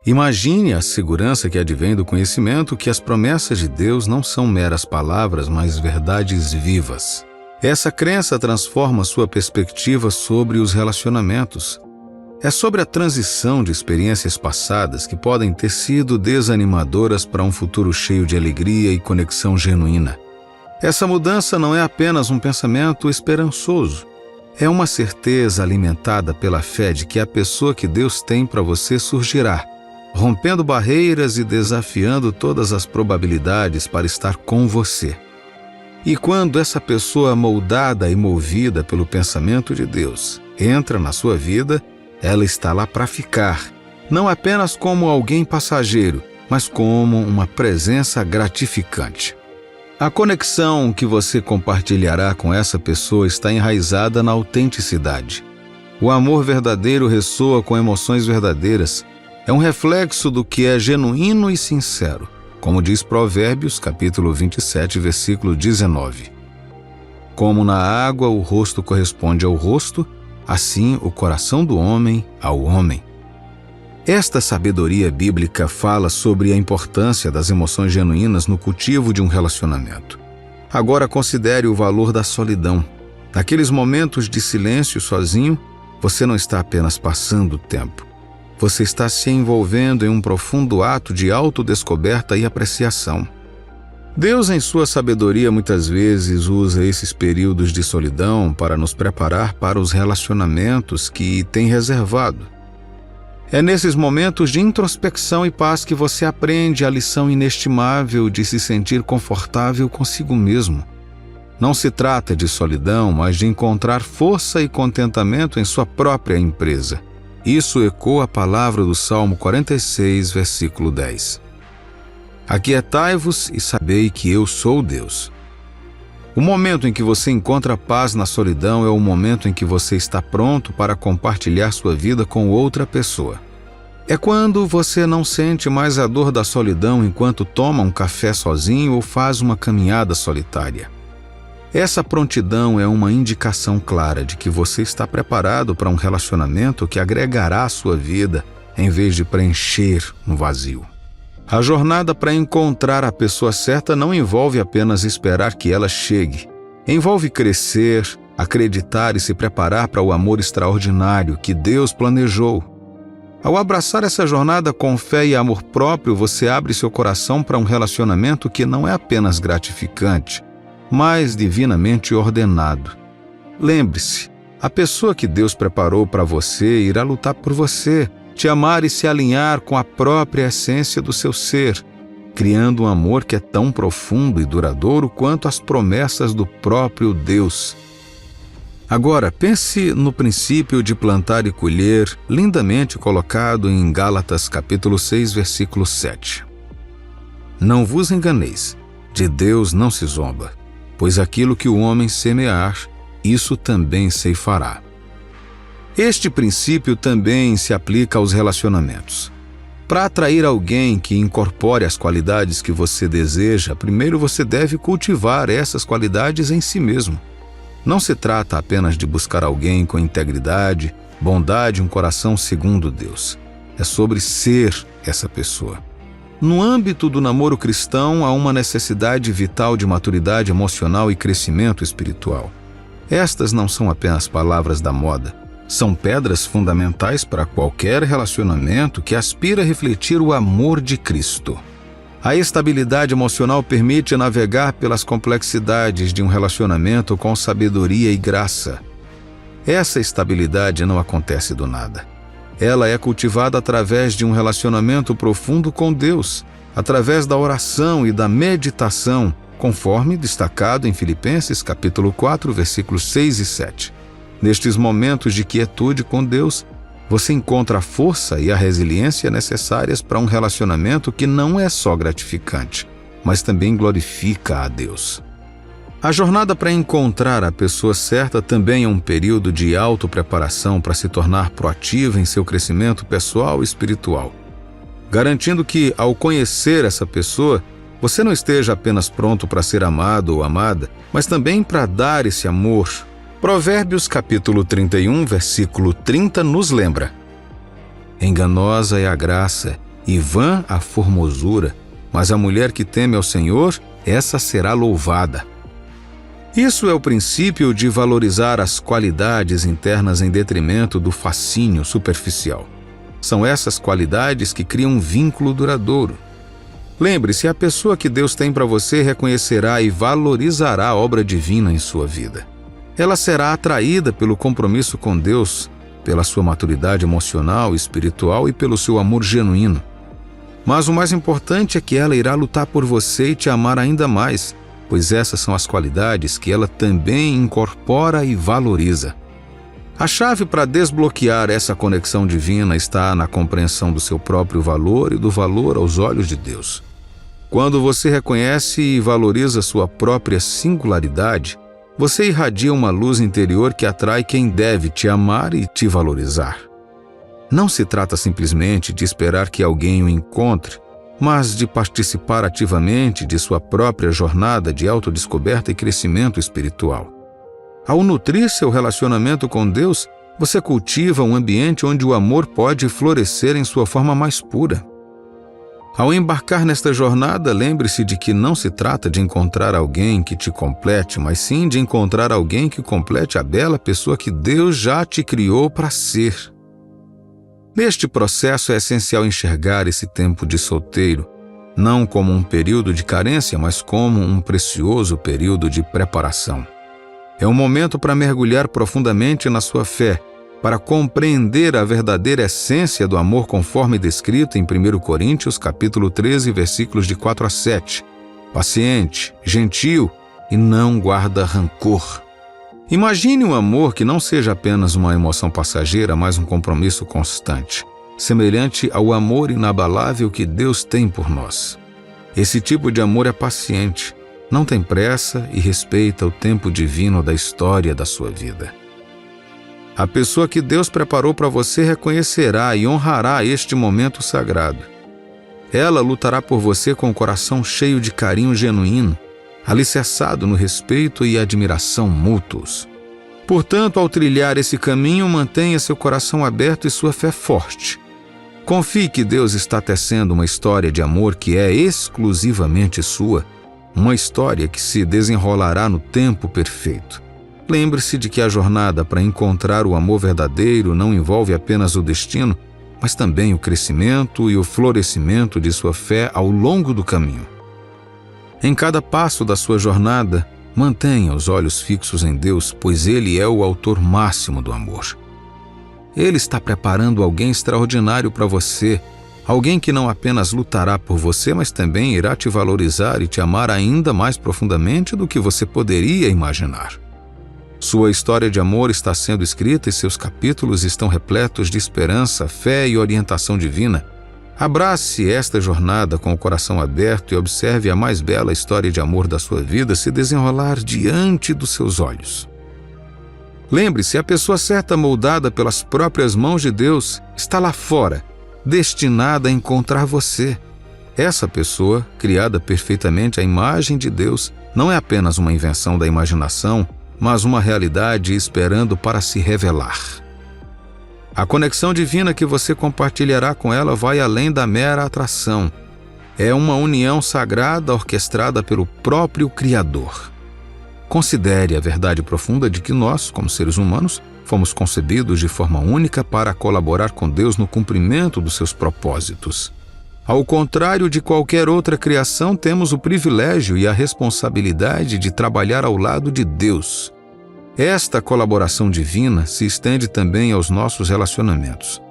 Imagine a segurança que advém do conhecimento que as promessas de Deus não são meras palavras, mas verdades vivas. Essa crença transforma sua perspectiva sobre os relacionamentos. É sobre a transição de experiências passadas que podem ter sido desanimadoras para um futuro cheio de alegria e conexão genuína. Essa mudança não é apenas um pensamento esperançoso. É uma certeza alimentada pela fé de que a pessoa que Deus tem para você surgirá, rompendo barreiras e desafiando todas as probabilidades para estar com você. E quando essa pessoa moldada e movida pelo pensamento de Deus entra na sua vida, ela está lá para ficar, não apenas como alguém passageiro, mas como uma presença gratificante. A conexão que você compartilhará com essa pessoa está enraizada na autenticidade. O amor verdadeiro ressoa com emoções verdadeiras. É um reflexo do que é genuíno e sincero, como diz Provérbios, capítulo 27, versículo 19. Como na água o rosto corresponde ao rosto, assim o coração do homem ao homem. Esta sabedoria bíblica fala sobre a importância das emoções genuínas no cultivo de um relacionamento. Agora considere o valor da solidão. Naqueles momentos de silêncio sozinho, você não está apenas passando o tempo. Você está se envolvendo em um profundo ato de autodescoberta e apreciação. Deus, em sua sabedoria, muitas vezes usa esses períodos de solidão para nos preparar para os relacionamentos que tem reservado. É nesses momentos de introspecção e paz que você aprende a lição inestimável de se sentir confortável consigo mesmo. Não se trata de solidão, mas de encontrar força e contentamento em sua própria empresa. Isso ecoa a palavra do Salmo 46, versículo 10. Aquietai-vos e sabei que eu sou Deus. O momento em que você encontra paz na solidão é o momento em que você está pronto para compartilhar sua vida com outra pessoa. É quando você não sente mais a dor da solidão enquanto toma um café sozinho ou faz uma caminhada solitária. Essa prontidão é uma indicação clara de que você está preparado para um relacionamento que agregará à sua vida em vez de preencher um vazio. A jornada para encontrar a pessoa certa não envolve apenas esperar que ela chegue. Envolve crescer, acreditar e se preparar para o amor extraordinário que Deus planejou. Ao abraçar essa jornada com fé e amor próprio, você abre seu coração para um relacionamento que não é apenas gratificante, mas divinamente ordenado. Lembre-se, a pessoa que Deus preparou para você irá lutar por você, te amar e se alinhar com a própria essência do seu ser, criando um amor que é tão profundo e duradouro quanto as promessas do próprio Deus. Agora, pense no princípio de plantar e colher, lindamente colocado em Gálatas capítulo 6, versículo 7. Não vos enganeis, de Deus não se zomba, pois aquilo que o homem semear, isso também ceifará. Este princípio também se aplica aos relacionamentos. Para atrair alguém que incorpore as qualidades que você deseja, primeiro você deve cultivar essas qualidades em si mesmo. Não se trata apenas de buscar alguém com integridade, bondade e um coração segundo Deus. É sobre ser essa pessoa. No âmbito do namoro cristão, há uma necessidade vital de maturidade emocional e crescimento espiritual. Estas não são apenas palavras da moda. São pedras fundamentais para qualquer relacionamento que aspira a refletir o amor de Cristo. A estabilidade emocional permite navegar pelas complexidades de um relacionamento com sabedoria e graça. Essa estabilidade não acontece do nada. Ela é cultivada através de um relacionamento profundo com Deus, através da oração e da meditação, conforme destacado em Filipenses capítulo 4, versículos 6 e 7. Nestes momentos de quietude com Deus, você encontra a força e a resiliência necessárias para um relacionamento que não é só gratificante, mas também glorifica a Deus. A jornada para encontrar a pessoa certa também é um período de autopreparação para se tornar proativo em seu crescimento pessoal e espiritual, garantindo que, ao conhecer essa pessoa, você não esteja apenas pronto para ser amado ou amada, mas também para dar esse amor. Provérbios capítulo 31, versículo 30 nos lembra: enganosa é a graça e vã a formosura, mas a mulher que teme ao Senhor, essa será louvada. Isso é o princípio de valorizar as qualidades internas em detrimento do fascínio superficial. São essas qualidades que criam um vínculo duradouro. Lembre-se, a pessoa que Deus tem para você reconhecerá e valorizará a obra divina em sua vida. Ela será atraída pelo compromisso com Deus, pela sua maturidade emocional, espiritual e pelo seu amor genuíno. Mas o mais importante é que ela irá lutar por você e te amar ainda mais, pois essas são as qualidades que ela também incorpora e valoriza. A chave para desbloquear essa conexão divina está na compreensão do seu próprio valor e do valor aos olhos de Deus. Quando você reconhece e valoriza sua própria singularidade, você irradia uma luz interior que atrai quem deve te amar e te valorizar. Não se trata simplesmente de esperar que alguém o encontre, mas de participar ativamente de sua própria jornada de autodescoberta e crescimento espiritual. Ao nutrir seu relacionamento com Deus, você cultiva um ambiente onde o amor pode florescer em sua forma mais pura. Ao embarcar nesta jornada, lembre-se de que não se trata de encontrar alguém que te complete, mas sim de encontrar alguém que complete a bela pessoa que Deus já te criou para ser. Neste processo é essencial enxergar esse tempo de solteiro, não como um período de carência, mas como um precioso período de preparação. É um momento para mergulhar profundamente na sua fé, para compreender a verdadeira essência do amor conforme descrito em 1 Coríntios capítulo 13, versículos de 4 a 7. Paciente, gentil e não guarda rancor. Imagine um amor que não seja apenas uma emoção passageira, mas um compromisso constante, semelhante ao amor inabalável que Deus tem por nós. Esse tipo de amor é paciente, não tem pressa e respeita o tempo divino da história da sua vida. A pessoa que Deus preparou para você reconhecerá e honrará este momento sagrado. Ela lutará por você com o coração cheio de carinho genuíno, alicerçado no respeito e admiração mútuos. Portanto, ao trilhar esse caminho, mantenha seu coração aberto e sua fé forte. Confie que Deus está tecendo uma história de amor que é exclusivamente sua, uma história que se desenrolará no tempo perfeito. Lembre-se de que a jornada para encontrar o amor verdadeiro não envolve apenas o destino, mas também o crescimento e o florescimento de sua fé ao longo do caminho. Em cada passo da sua jornada, mantenha os olhos fixos em Deus, pois Ele é o autor máximo do amor. Ele está preparando alguém extraordinário para você, alguém que não apenas lutará por você, mas também irá te valorizar e te amar ainda mais profundamente do que você poderia imaginar. Sua história de amor está sendo escrita e seus capítulos estão repletos de esperança, fé e orientação divina. Abrace esta jornada com o coração aberto e observe a mais bela história de amor da sua vida se desenrolar diante dos seus olhos. Lembre-se, a pessoa certa moldada pelas próprias mãos de Deus está lá fora, destinada a encontrar você. Essa pessoa, criada perfeitamente à imagem de Deus, não é apenas uma invenção da imaginação, mas uma realidade esperando para se revelar. A conexão divina que você compartilhará com ela vai além da mera atração. É uma união sagrada orquestrada pelo próprio Criador. Considere a verdade profunda de que nós, como seres humanos, fomos concebidos de forma única para colaborar com Deus no cumprimento dos seus propósitos. Ao contrário de qualquer outra criação, temos o privilégio e a responsabilidade de trabalhar ao lado de Deus. Esta colaboração divina se estende também aos nossos relacionamentos.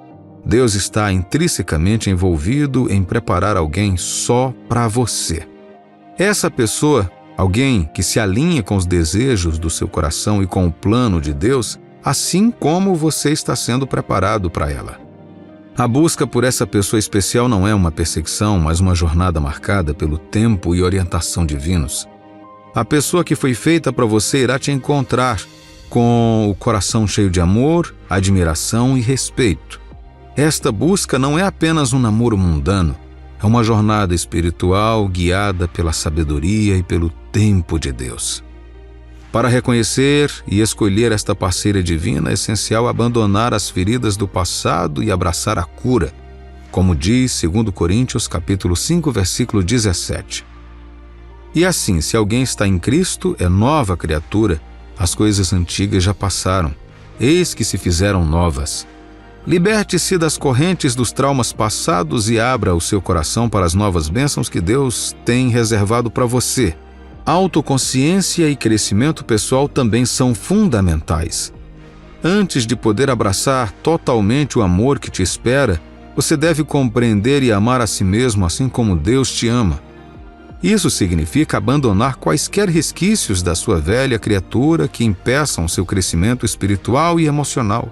Deus está intrinsecamente envolvido em preparar alguém só para você. Essa pessoa, alguém que se alinha com os desejos do seu coração e com o plano de Deus, assim como você está sendo preparado para ela. A busca por essa pessoa especial não é uma perseguição, mas uma jornada marcada pelo tempo e orientação divinos. A pessoa que foi feita para você irá te encontrar com o coração cheio de amor, admiração e respeito. Esta busca não é apenas um namoro mundano, é uma jornada espiritual guiada pela sabedoria e pelo tempo de Deus. Para reconhecer e escolher esta parceira divina, é essencial abandonar as feridas do passado e abraçar a cura. como diz 2 Coríntios capítulo 5, versículo 17. E assim, se alguém está em Cristo, é nova criatura, as coisas antigas já passaram, eis que se fizeram novas. Liberte-se das correntes dos traumas passados e abra o seu coração para as novas bênçãos que Deus tem reservado para você. Autoconsciência e crescimento pessoal também são fundamentais. Antes de poder abraçar totalmente o amor que te espera, você deve compreender e amar a si mesmo assim como Deus te ama. Isso significa abandonar quaisquer resquícios da sua velha criatura que impeçam seu crescimento espiritual e emocional.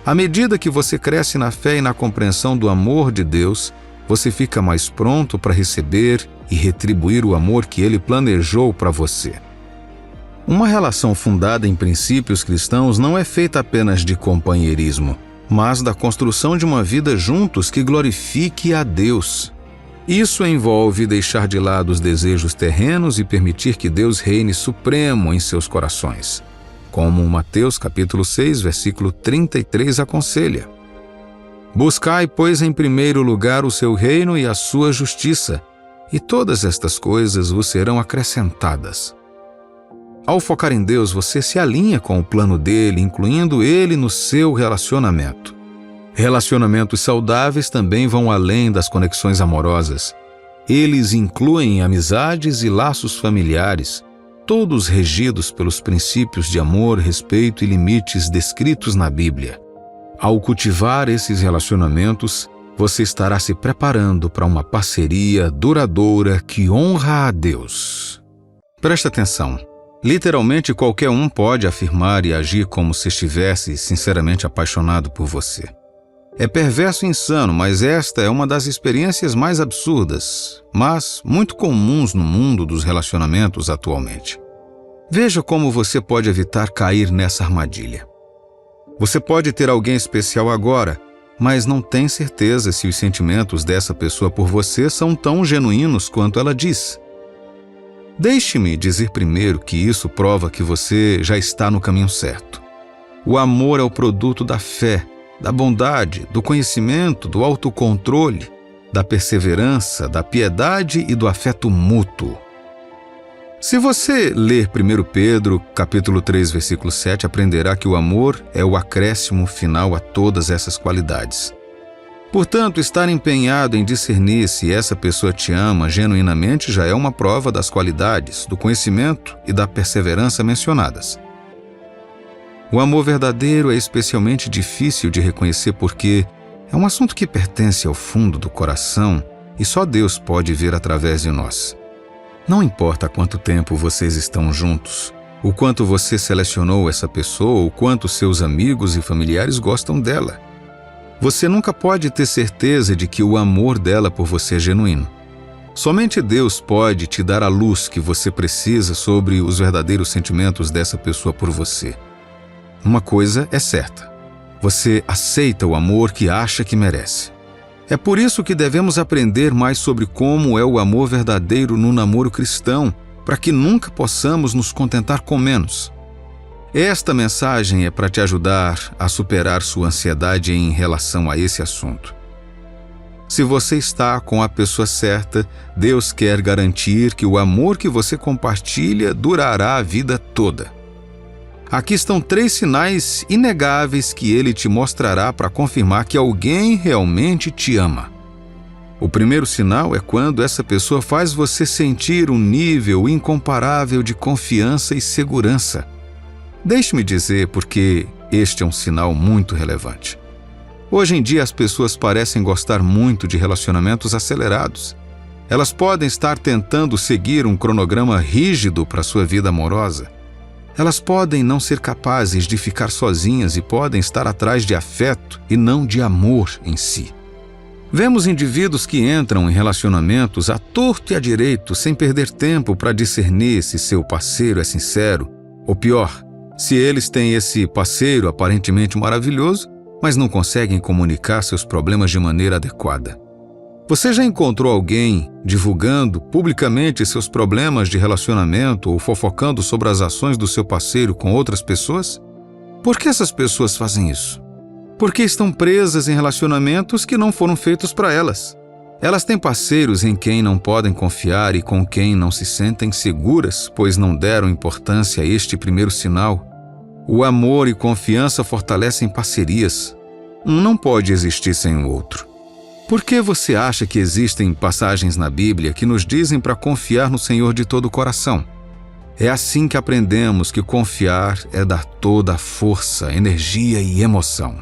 À medida que você cresce na fé e na compreensão do amor de Deus, você fica mais pronto para receber e retribuir o amor que Ele planejou para você. Uma relação fundada em princípios cristãos não é feita apenas de companheirismo, mas da construção de uma vida juntos que glorifique a Deus. Isso envolve deixar de lado os desejos terrenos e permitir que Deus reine supremo em seus corações, como Mateus capítulo 6, versículo 33 aconselha. Buscai, pois, em primeiro lugar o seu reino e a sua justiça, e todas estas coisas vos serão acrescentadas. Ao focar em Deus, você se alinha com o plano dele, incluindo ele no seu relacionamento. Relacionamentos saudáveis também vão além das conexões amorosas. Eles incluem amizades e laços familiares, todos regidos pelos princípios de amor, respeito e limites descritos na Bíblia. Ao cultivar esses relacionamentos, você estará se preparando para uma parceria duradoura que honra a Deus. Preste atenção. Literalmente qualquer um pode afirmar e agir como se estivesse sinceramente apaixonado por você. É perverso e insano, mas esta é uma das experiências mais absurdas, mas muito comuns no mundo dos relacionamentos atualmente. Veja como você pode evitar cair nessa armadilha. Você pode ter alguém especial agora, mas não tem certeza se os sentimentos dessa pessoa por você são tão genuínos quanto ela diz. Deixe-me dizer primeiro que isso prova que você já está no caminho certo. O amor é o produto da fé, da bondade, do conhecimento, do autocontrole, da perseverança, da piedade e do afeto mútuo. Se você ler 1 Pedro, capítulo 3, versículo 7, aprenderá que o amor é o acréscimo final a todas essas qualidades. Portanto, estar empenhado em discernir se essa pessoa te ama genuinamente já é uma prova das qualidades, do conhecimento e da perseverança mencionadas. O amor verdadeiro é especialmente difícil de reconhecer porque é um assunto que pertence ao fundo do coração e só Deus pode ver através de nós. Não importa quanto tempo vocês estão juntos, o quanto você selecionou essa pessoa, o quanto seus amigos e familiares gostam dela. Você nunca pode ter certeza de que o amor dela por você é genuíno. Somente Deus pode te dar a luz que você precisa sobre os verdadeiros sentimentos dessa pessoa por você. Uma coisa é certa: você aceita o amor que acha que merece. É por isso que devemos aprender mais sobre como é o amor verdadeiro no namoro cristão, para que nunca possamos nos contentar com menos. Esta mensagem é para te ajudar a superar sua ansiedade em relação a esse assunto. Se você está com a pessoa certa, Deus quer garantir que o amor que você compartilha durará a vida toda. Aqui estão 3 sinais inegáveis que Ele te mostrará para confirmar que alguém realmente te ama. O primeiro sinal é quando essa pessoa faz você sentir um nível incomparável de confiança e segurança. Deixe-me dizer porque este é um sinal muito relevante. Hoje em dia as pessoas parecem gostar muito de relacionamentos acelerados. Elas podem estar tentando seguir um cronograma rígido para sua vida amorosa. Elas podem não ser capazes de ficar sozinhas e podem estar atrás de afeto e não de amor em si. Vemos indivíduos que entram em relacionamentos à torto e à direito sem perder tempo para discernir se seu parceiro é sincero, ou pior, se eles têm esse parceiro aparentemente maravilhoso, mas não conseguem comunicar seus problemas de maneira adequada. Você já encontrou alguém divulgando publicamente seus problemas de relacionamento ou fofocando sobre as ações do seu parceiro com outras pessoas? Por que essas pessoas fazem isso? Porque estão presas em relacionamentos que não foram feitos para elas. Elas têm parceiros em quem não podem confiar e com quem não se sentem seguras, pois não deram importância a este primeiro sinal. O amor e confiança fortalecem parcerias. Um não pode existir sem o outro. Por que você acha que existem passagens na Bíblia que nos dizem para confiar no Senhor de todo o coração? É assim que aprendemos que confiar é dar toda a força, energia e emoção.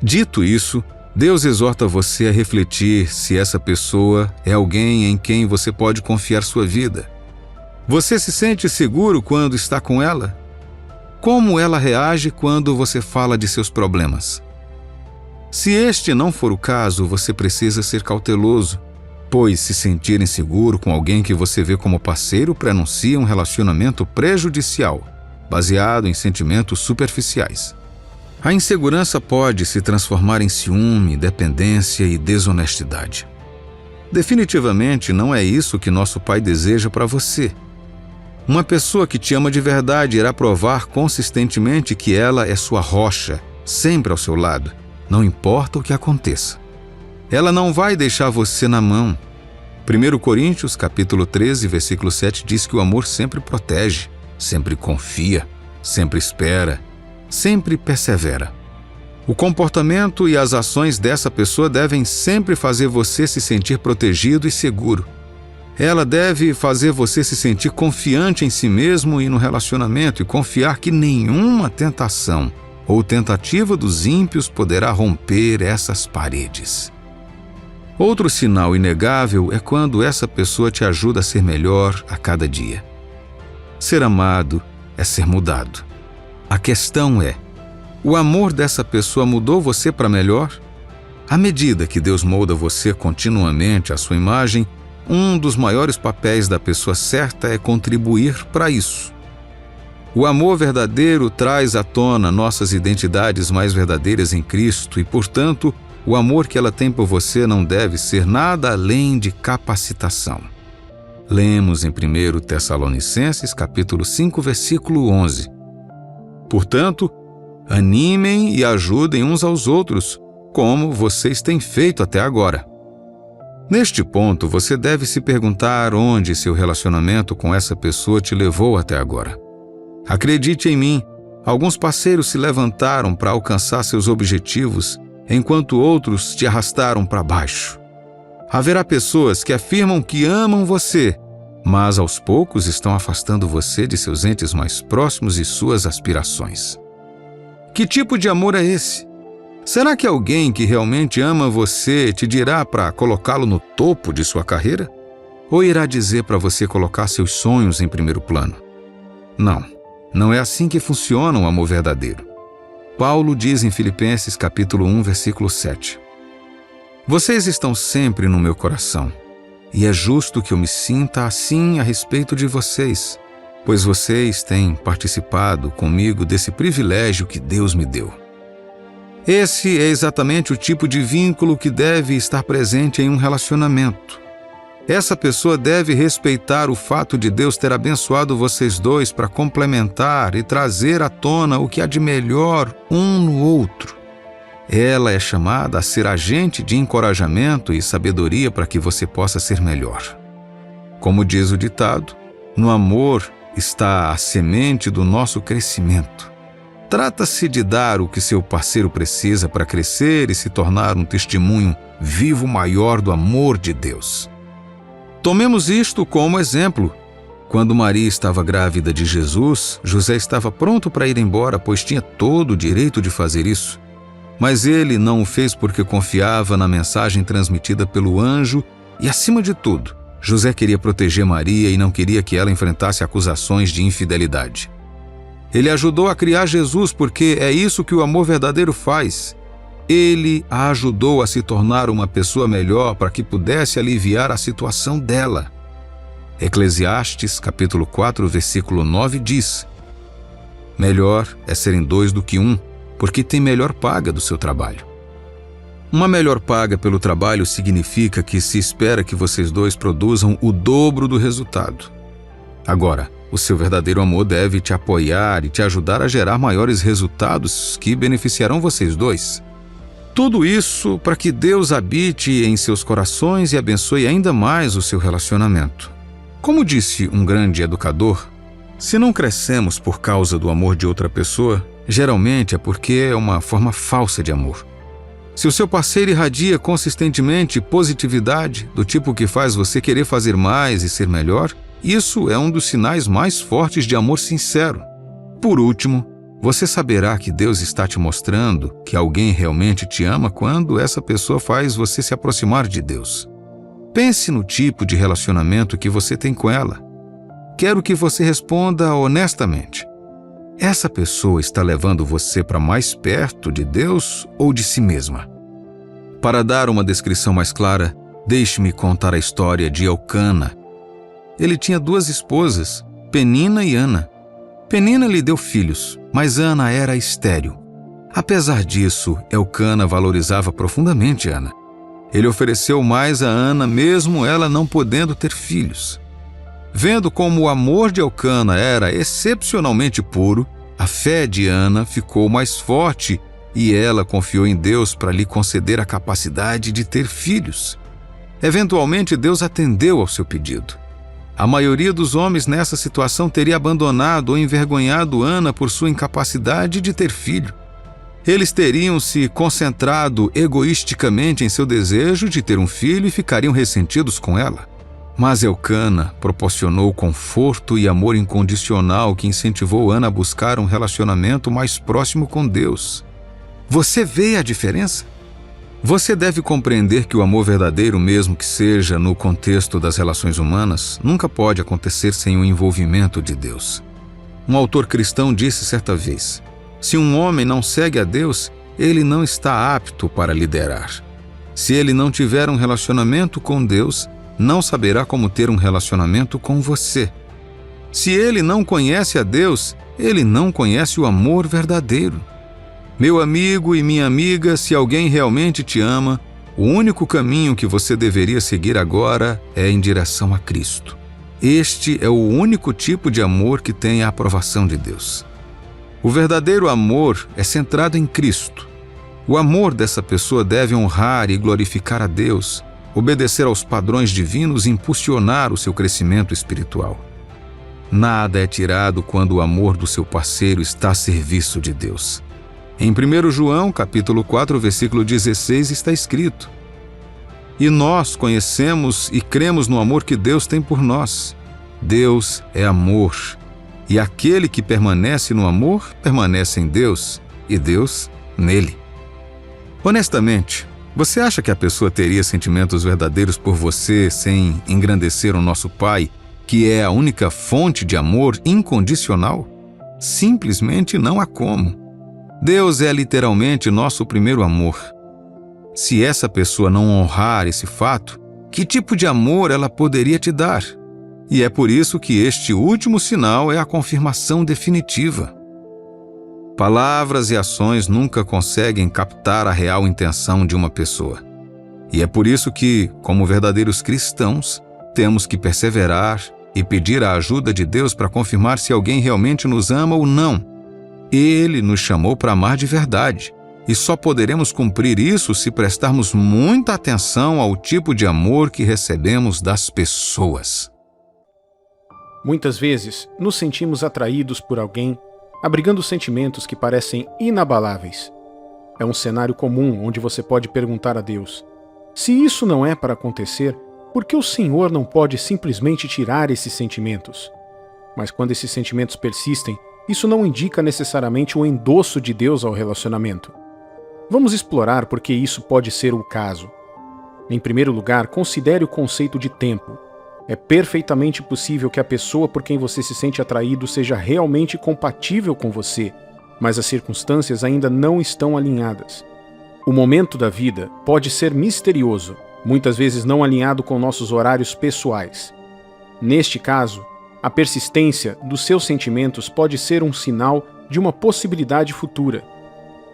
Dito isso, Deus exorta você a refletir se essa pessoa é alguém em quem você pode confiar sua vida. Você se sente seguro quando está com ela? Como ela reage quando você fala de seus problemas? Se este não for o caso, você precisa ser cauteloso, pois se sentir inseguro com alguém que você vê como parceiro prenuncia um relacionamento prejudicial, baseado em sentimentos superficiais. A insegurança pode se transformar em ciúme, dependência e desonestidade. Definitivamente não é isso que nosso Pai deseja para você. Uma pessoa que te ama de verdade irá provar consistentemente que ela é sua rocha, sempre ao seu lado, não importa o que aconteça. Ela não vai deixar você na mão. 1 Coríntios, capítulo 13, versículo 7 diz que o amor sempre protege, sempre confia, sempre espera, sempre persevera. O comportamento e as ações dessa pessoa devem sempre fazer você se sentir protegido e seguro. Ela deve fazer você se sentir confiante em si mesmo e no relacionamento e confiar que nenhuma tentação ou tentativa dos ímpios poderá romper essas paredes. Outro sinal inegável é quando essa pessoa te ajuda a ser melhor a cada dia. Ser amado é ser mudado. A questão é, o amor dessa pessoa mudou você para melhor? À medida que Deus molda você continuamente à sua imagem, um dos maiores papéis da pessoa certa é contribuir para isso. O amor verdadeiro traz à tona nossas identidades mais verdadeiras em Cristo e, portanto, o amor que ela tem por você não deve ser nada além de capacitação. Lemos em 1 Tessalonicenses, capítulo 5, versículo 11. Portanto, animem e ajudem uns aos outros, como vocês têm feito até agora. Neste ponto, você deve se perguntar onde seu relacionamento com essa pessoa te levou até agora. Acredite em mim, alguns parceiros se levantaram para alcançar seus objetivos, enquanto outros te arrastaram para baixo. Haverá pessoas que afirmam que amam você, mas aos poucos estão afastando você de seus entes mais próximos e suas aspirações. Que tipo de amor é esse? Será que alguém que realmente ama você te dirá para colocá-lo no topo de sua carreira? Ou irá dizer para você colocar seus sonhos em primeiro plano? Não é assim que funciona o amor verdadeiro. Paulo diz em Filipenses capítulo 1, versículo 7. Vocês estão sempre no meu coração, e é justo que eu me sinta assim a respeito de vocês, pois vocês têm participado comigo desse privilégio que Deus me deu. Esse é exatamente o tipo de vínculo que deve estar presente em um relacionamento. Essa pessoa deve respeitar o fato de Deus ter abençoado vocês dois para complementar e trazer à tona o que há de melhor um no outro. Ela é chamada a ser agente de encorajamento e sabedoria para que você possa ser melhor. Como diz o ditado, no amor está a semente do nosso crescimento. Trata-se de dar o que seu parceiro precisa para crescer e se tornar um testemunho vivo maior do amor de Deus. Tomemos isto como exemplo. Quando Maria estava grávida de Jesus, José estava pronto para ir embora, pois tinha todo o direito de fazer isso. Mas ele não o fez porque confiava na mensagem transmitida pelo anjo e, acima de tudo, José queria proteger Maria e não queria que ela enfrentasse acusações de infidelidade. Ele ajudou a criar Jesus porque é isso que o amor verdadeiro faz. Ele a ajudou a se tornar uma pessoa melhor para que pudesse aliviar a situação dela. Eclesiastes, capítulo 4, versículo 9 diz: melhor é serem dois do que um, porque tem melhor paga do seu trabalho. Uma melhor paga pelo trabalho significa que se espera que vocês dois produzam o dobro do resultado. Agora, O seu verdadeiro amor deve te apoiar e te ajudar a gerar maiores resultados que beneficiarão vocês dois. Tudo isso para que Deus habite em seus corações e abençoe ainda mais o seu relacionamento. Como disse um grande educador, se não crescemos por causa do amor de outra pessoa, geralmente é porque é uma forma falsa de amor. Se o seu parceiro irradia consistentemente positividade, do tipo que faz você querer fazer mais e ser melhor, isso é um dos sinais mais fortes de amor sincero. Por último, você saberá que Deus está te mostrando que alguém realmente te ama quando essa pessoa faz você se aproximar de Deus. Pense no tipo de relacionamento que você tem com ela. Quero que você responda honestamente. Essa pessoa está levando você para mais perto de Deus ou de si mesma? Para dar uma descrição mais clara, deixe-me contar a história de Elcana. Ele tinha 2 esposas, Penina e Ana. Penina lhe deu filhos, mas Ana era estéril. Apesar disso, Elcana valorizava profundamente Ana. Ele ofereceu mais a Ana, mesmo ela não podendo ter filhos. Vendo como o amor de Elcana era excepcionalmente puro, a fé de Ana ficou mais forte e ela confiou em Deus para lhe conceder a capacidade de ter filhos. Eventualmente, Deus atendeu ao seu pedido. A maioria dos homens nessa situação teria abandonado ou envergonhado Ana por sua incapacidade de ter filho. Eles teriam se concentrado egoisticamente em seu desejo de ter um filho e ficariam ressentidos com ela. Mas Elcana proporcionou conforto e amor incondicional que incentivou Ana a buscar um relacionamento mais próximo com Deus. Você vê a diferença? Você deve compreender que o amor verdadeiro, mesmo que seja no contexto das relações humanas, nunca pode acontecer sem o envolvimento de Deus. Um autor cristão disse certa vez: se um homem não segue a Deus, ele não está apto para liderar. Se ele não tiver um relacionamento com Deus, não saberá como ter um relacionamento com você. Se ele não conhece a Deus, ele não conhece o amor verdadeiro. Meu amigo e minha amiga, se alguém realmente te ama, o único caminho que você deveria seguir agora é em direção a Cristo. Este é o único tipo de amor que tem a aprovação de Deus. O verdadeiro amor é centrado em Cristo. O amor dessa pessoa deve honrar e glorificar a Deus, obedecer aos padrões divinos e impulsionar o seu crescimento espiritual. Nada é tirado quando o amor do seu parceiro está a serviço de Deus. Em 1 João, capítulo 4, versículo 16, está escrito: e nós conhecemos e cremos no amor que Deus tem por nós. Deus é amor, e aquele que permanece no amor, permanece em Deus, e Deus nele. Honestamente, você acha que a pessoa teria sentimentos verdadeiros por você sem engrandecer o nosso Pai, que é a única fonte de amor incondicional? Simplesmente não há como. Deus é literalmente nosso primeiro amor. Se essa pessoa não honrar esse fato, que tipo de amor ela poderia te dar? E é por isso que este último sinal é a confirmação definitiva. Palavras e ações nunca conseguem captar a real intenção de uma pessoa. E é por isso que, como verdadeiros cristãos, temos que perseverar e pedir a ajuda de Deus para confirmar se alguém realmente nos ama ou não. Ele nos chamou para amar de verdade, e só poderemos cumprir isso se prestarmos muita atenção ao tipo de amor que recebemos das pessoas. Muitas vezes, nos sentimos atraídos por alguém, abrigando sentimentos que parecem inabaláveis. É um cenário comum onde você pode perguntar a Deus: se isso não é para acontecer, por que o Senhor não pode simplesmente tirar esses sentimentos? Mas quando esses sentimentos persistem, isso não indica necessariamente o endosso de Deus ao relacionamento. Vamos explorar por que isso pode ser o caso. Em primeiro lugar, considere o conceito de tempo. É perfeitamente possível que a pessoa por quem você se sente atraído seja realmente compatível com você, mas as circunstâncias ainda não estão alinhadas. O momento da vida pode ser misterioso, muitas vezes não alinhado com nossos horários pessoais. Neste caso, a persistência dos seus sentimentos pode ser um sinal de uma possibilidade futura.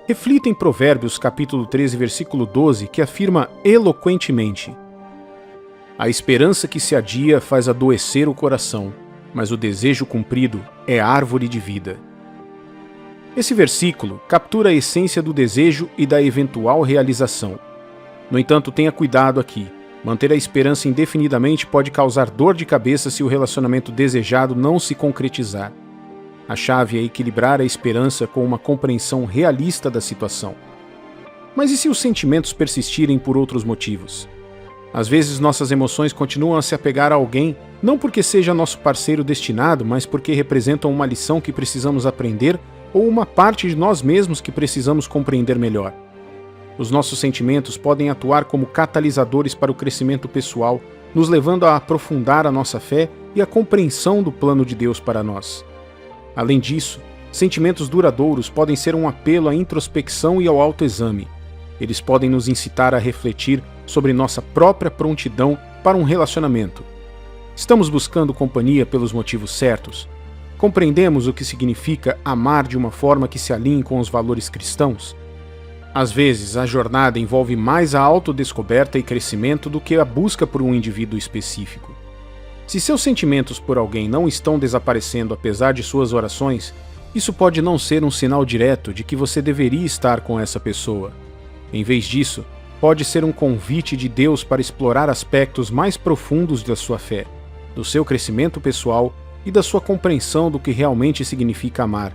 Reflita em Provérbios capítulo 13, versículo 12, que afirma eloquentemente: a esperança que se adia faz adoecer o coração, mas o desejo cumprido é árvore de vida. Esse versículo captura a essência do desejo e da eventual realização. No entanto, tenha cuidado aqui. Manter a esperança indefinidamente pode causar dor de cabeça se o relacionamento desejado não se concretizar. A chave é equilibrar a esperança com uma compreensão realista da situação. Mas e se os sentimentos persistirem por outros motivos? Às vezes nossas emoções continuam a se apegar a alguém, não porque seja nosso parceiro destinado, mas porque representam uma lição que precisamos aprender ou uma parte de nós mesmos que precisamos compreender melhor. Os nossos sentimentos podem atuar como catalisadores para o crescimento pessoal, nos levando a aprofundar a nossa fé e a compreensão do plano de Deus para nós. Além disso, sentimentos duradouros podem ser um apelo à introspecção e ao autoexame. Eles podem nos incitar a refletir sobre nossa própria prontidão para um relacionamento. Estamos buscando companhia pelos motivos certos? Compreendemos o que significa amar de uma forma que se alinhe com os valores cristãos? Às vezes, a jornada envolve mais a autodescoberta e crescimento do que a busca por um indivíduo específico. Se seus sentimentos por alguém não estão desaparecendo apesar de suas orações, isso pode não ser um sinal direto de que você deveria estar com essa pessoa. Em vez disso, pode ser um convite de Deus para explorar aspectos mais profundos da sua fé, do seu crescimento pessoal e da sua compreensão do que realmente significa amar.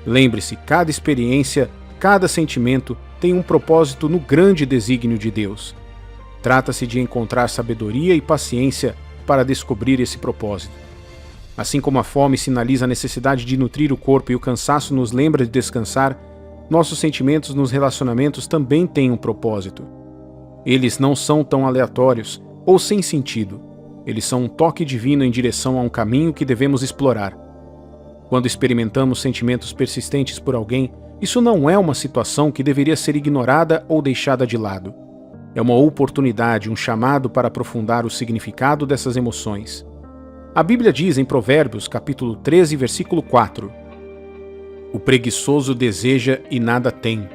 Lembre-se, cada experiência, cada sentimento tem um propósito no grande desígnio de Deus. Trata-se de encontrar sabedoria e paciência para descobrir esse propósito. Assim como a fome sinaliza a necessidade de nutrir o corpo e o cansaço nos lembra de descansar, nossos sentimentos nos relacionamentos também têm um propósito. Eles não são tão aleatórios ou sem sentido. Eles são um toque divino em direção a um caminho que devemos explorar. Quando experimentamos sentimentos persistentes por alguém, isso não é uma situação que deveria ser ignorada ou deixada de lado. É uma oportunidade, um chamado para aprofundar o significado dessas emoções. A Bíblia diz em Provérbios, capítulo 13, versículo 4: "O preguiçoso deseja e nada tem,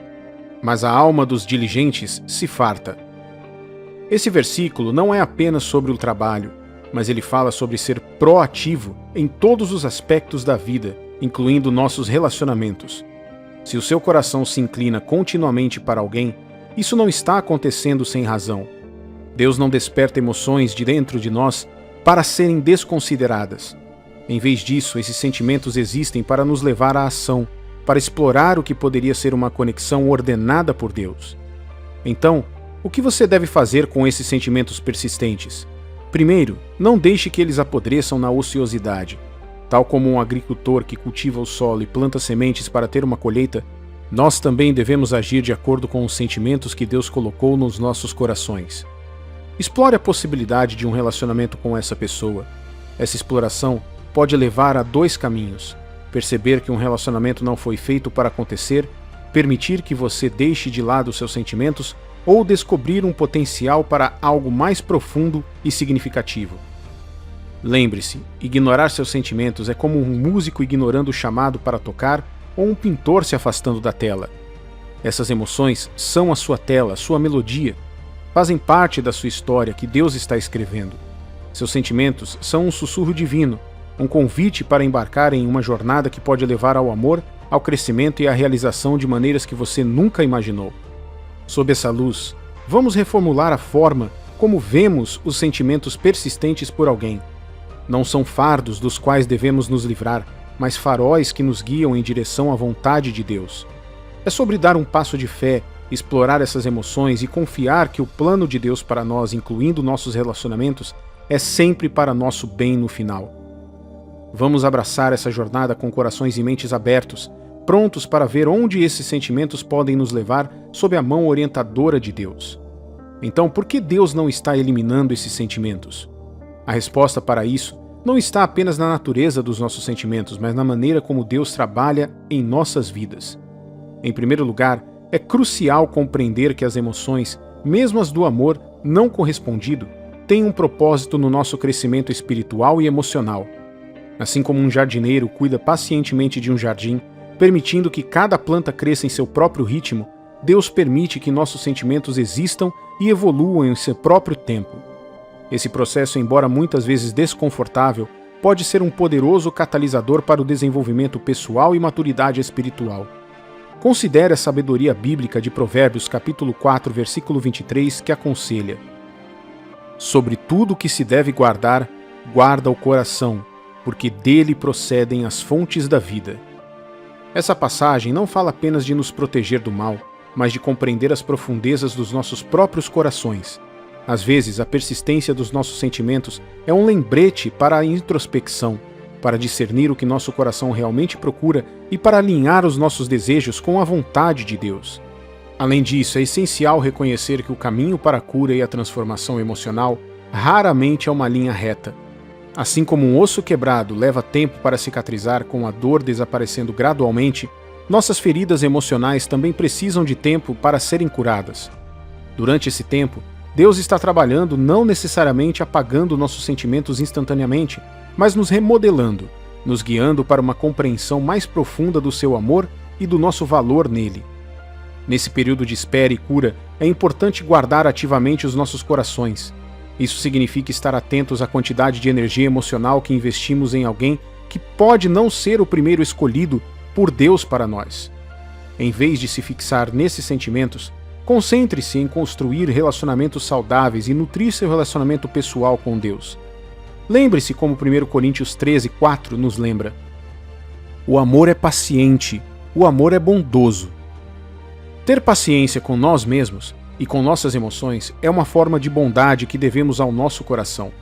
mas a alma dos diligentes se farta." Esse versículo não é apenas sobre o trabalho, mas ele fala sobre ser proativo em todos os aspectos da vida, incluindo nossos relacionamentos. Se o seu coração se inclina continuamente para alguém, isso não está acontecendo sem razão. Deus não desperta emoções de dentro de nós para serem desconsideradas. Em vez disso, esses sentimentos existem para nos levar à ação, para explorar o que poderia ser uma conexão ordenada por Deus. Então, o que você deve fazer com esses sentimentos persistentes? Primeiro, não deixe que eles apodreçam na ociosidade. Tal como um agricultor que cultiva o solo e planta sementes para ter uma colheita, nós também devemos agir de acordo com os sentimentos que Deus colocou nos nossos corações. Explore a possibilidade de um relacionamento com essa pessoa. Essa exploração pode levar a dois caminhos: perceber que um relacionamento não foi feito para acontecer, permitir que você deixe de lado seus sentimentos, ou descobrir um potencial para algo mais profundo e significativo. Lembre-se, ignorar seus sentimentos é como um músico ignorando o chamado para tocar ou um pintor se afastando da tela. Essas emoções são a sua tela, sua melodia. Fazem parte da sua história que Deus está escrevendo. Seus sentimentos são um sussurro divino, um convite para embarcar em uma jornada que pode levar ao amor, ao crescimento e à realização de maneiras que você nunca imaginou. Sob essa luz, vamos reformular a forma como vemos os sentimentos persistentes por alguém. Não são fardos dos quais devemos nos livrar, mas faróis que nos guiam em direção à vontade de Deus. É sobre dar um passo de fé, explorar essas emoções e confiar que o plano de Deus para nós, incluindo nossos relacionamentos, é sempre para nosso bem no final. Vamos abraçar essa jornada com corações e mentes abertos, prontos para ver onde esses sentimentos podem nos levar sob a mão orientadora de Deus. Então, por que Deus não está eliminando esses sentimentos? A resposta para isso não está apenas na natureza dos nossos sentimentos, mas na maneira como Deus trabalha em nossas vidas. Em primeiro lugar, é crucial compreender que as emoções, mesmo as do amor não correspondido, têm um propósito no nosso crescimento espiritual e emocional. Assim como um jardineiro cuida pacientemente de um jardim, permitindo que cada planta cresça em seu próprio ritmo, Deus permite que nossos sentimentos existam e evoluam em seu próprio tempo. Esse processo, embora muitas vezes desconfortável, pode ser um poderoso catalisador para o desenvolvimento pessoal e maturidade espiritual. Considere a sabedoria bíblica de Provérbios capítulo 4, versículo 23, que aconselha: sobre tudo o que se deve guardar, guarda o coração, porque dele procedem as fontes da vida. Essa passagem não fala apenas de nos proteger do mal, mas de compreender as profundezas dos nossos próprios corações. Às vezes, a persistência dos nossos sentimentos é um lembrete para a introspecção, para discernir o que nosso coração realmente procura e para alinhar os nossos desejos com a vontade de Deus. Além disso, é essencial reconhecer que o caminho para a cura e a transformação emocional raramente é uma linha reta. Assim como um osso quebrado leva tempo para cicatrizar com a dor desaparecendo gradualmente, nossas feridas emocionais também precisam de tempo para serem curadas. Durante esse tempo, Deus está trabalhando não necessariamente apagando nossos sentimentos instantaneamente, mas nos remodelando, nos guiando para uma compreensão mais profunda do seu amor e do nosso valor nele. Nesse período de espera e cura, é importante guardar ativamente os nossos corações. Isso significa estar atentos à quantidade de energia emocional que investimos em alguém que pode não ser o primeiro escolhido por Deus para nós. Em vez de se fixar nesses sentimentos, concentre-se em construir relacionamentos saudáveis e nutrir seu relacionamento pessoal com Deus. Lembre-se como 1 Coríntios 13:4 nos lembra: o amor é paciente, o amor é bondoso. Ter paciência com nós mesmos e com nossas emoções é uma forma de bondade que devemos ao nosso coração.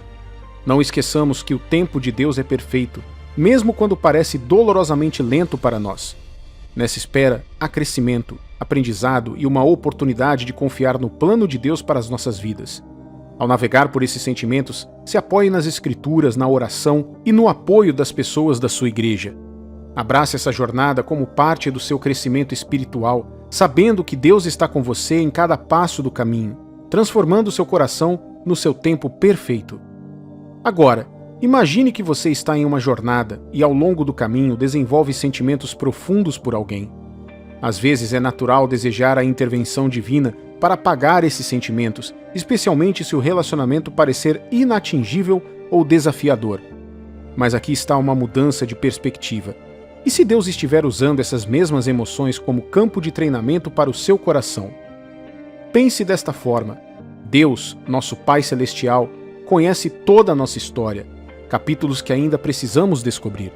Não esqueçamos que o tempo de Deus é perfeito, mesmo quando parece dolorosamente lento para nós. Nessa espera, há crescimento, aprendizado e uma oportunidade de confiar no plano de Deus para as nossas vidas. Ao navegar por esses sentimentos, se apoie nas Escrituras, na oração e no apoio das pessoas da sua igreja. Abrace essa jornada como parte do seu crescimento espiritual, sabendo que Deus está com você em cada passo do caminho, transformando seu coração no seu tempo perfeito. Agora, imagine que você está em uma jornada e ao longo do caminho desenvolve sentimentos profundos por alguém. Às vezes é natural desejar a intervenção divina para apagar esses sentimentos, especialmente se o relacionamento parecer inatingível ou desafiador. Mas aqui está uma mudança de perspectiva. E se Deus estiver usando essas mesmas emoções como campo de treinamento para o seu coração? Pense desta forma: Deus, nosso Pai Celestial, conhece toda a nossa história, capítulos que ainda precisamos descobrir.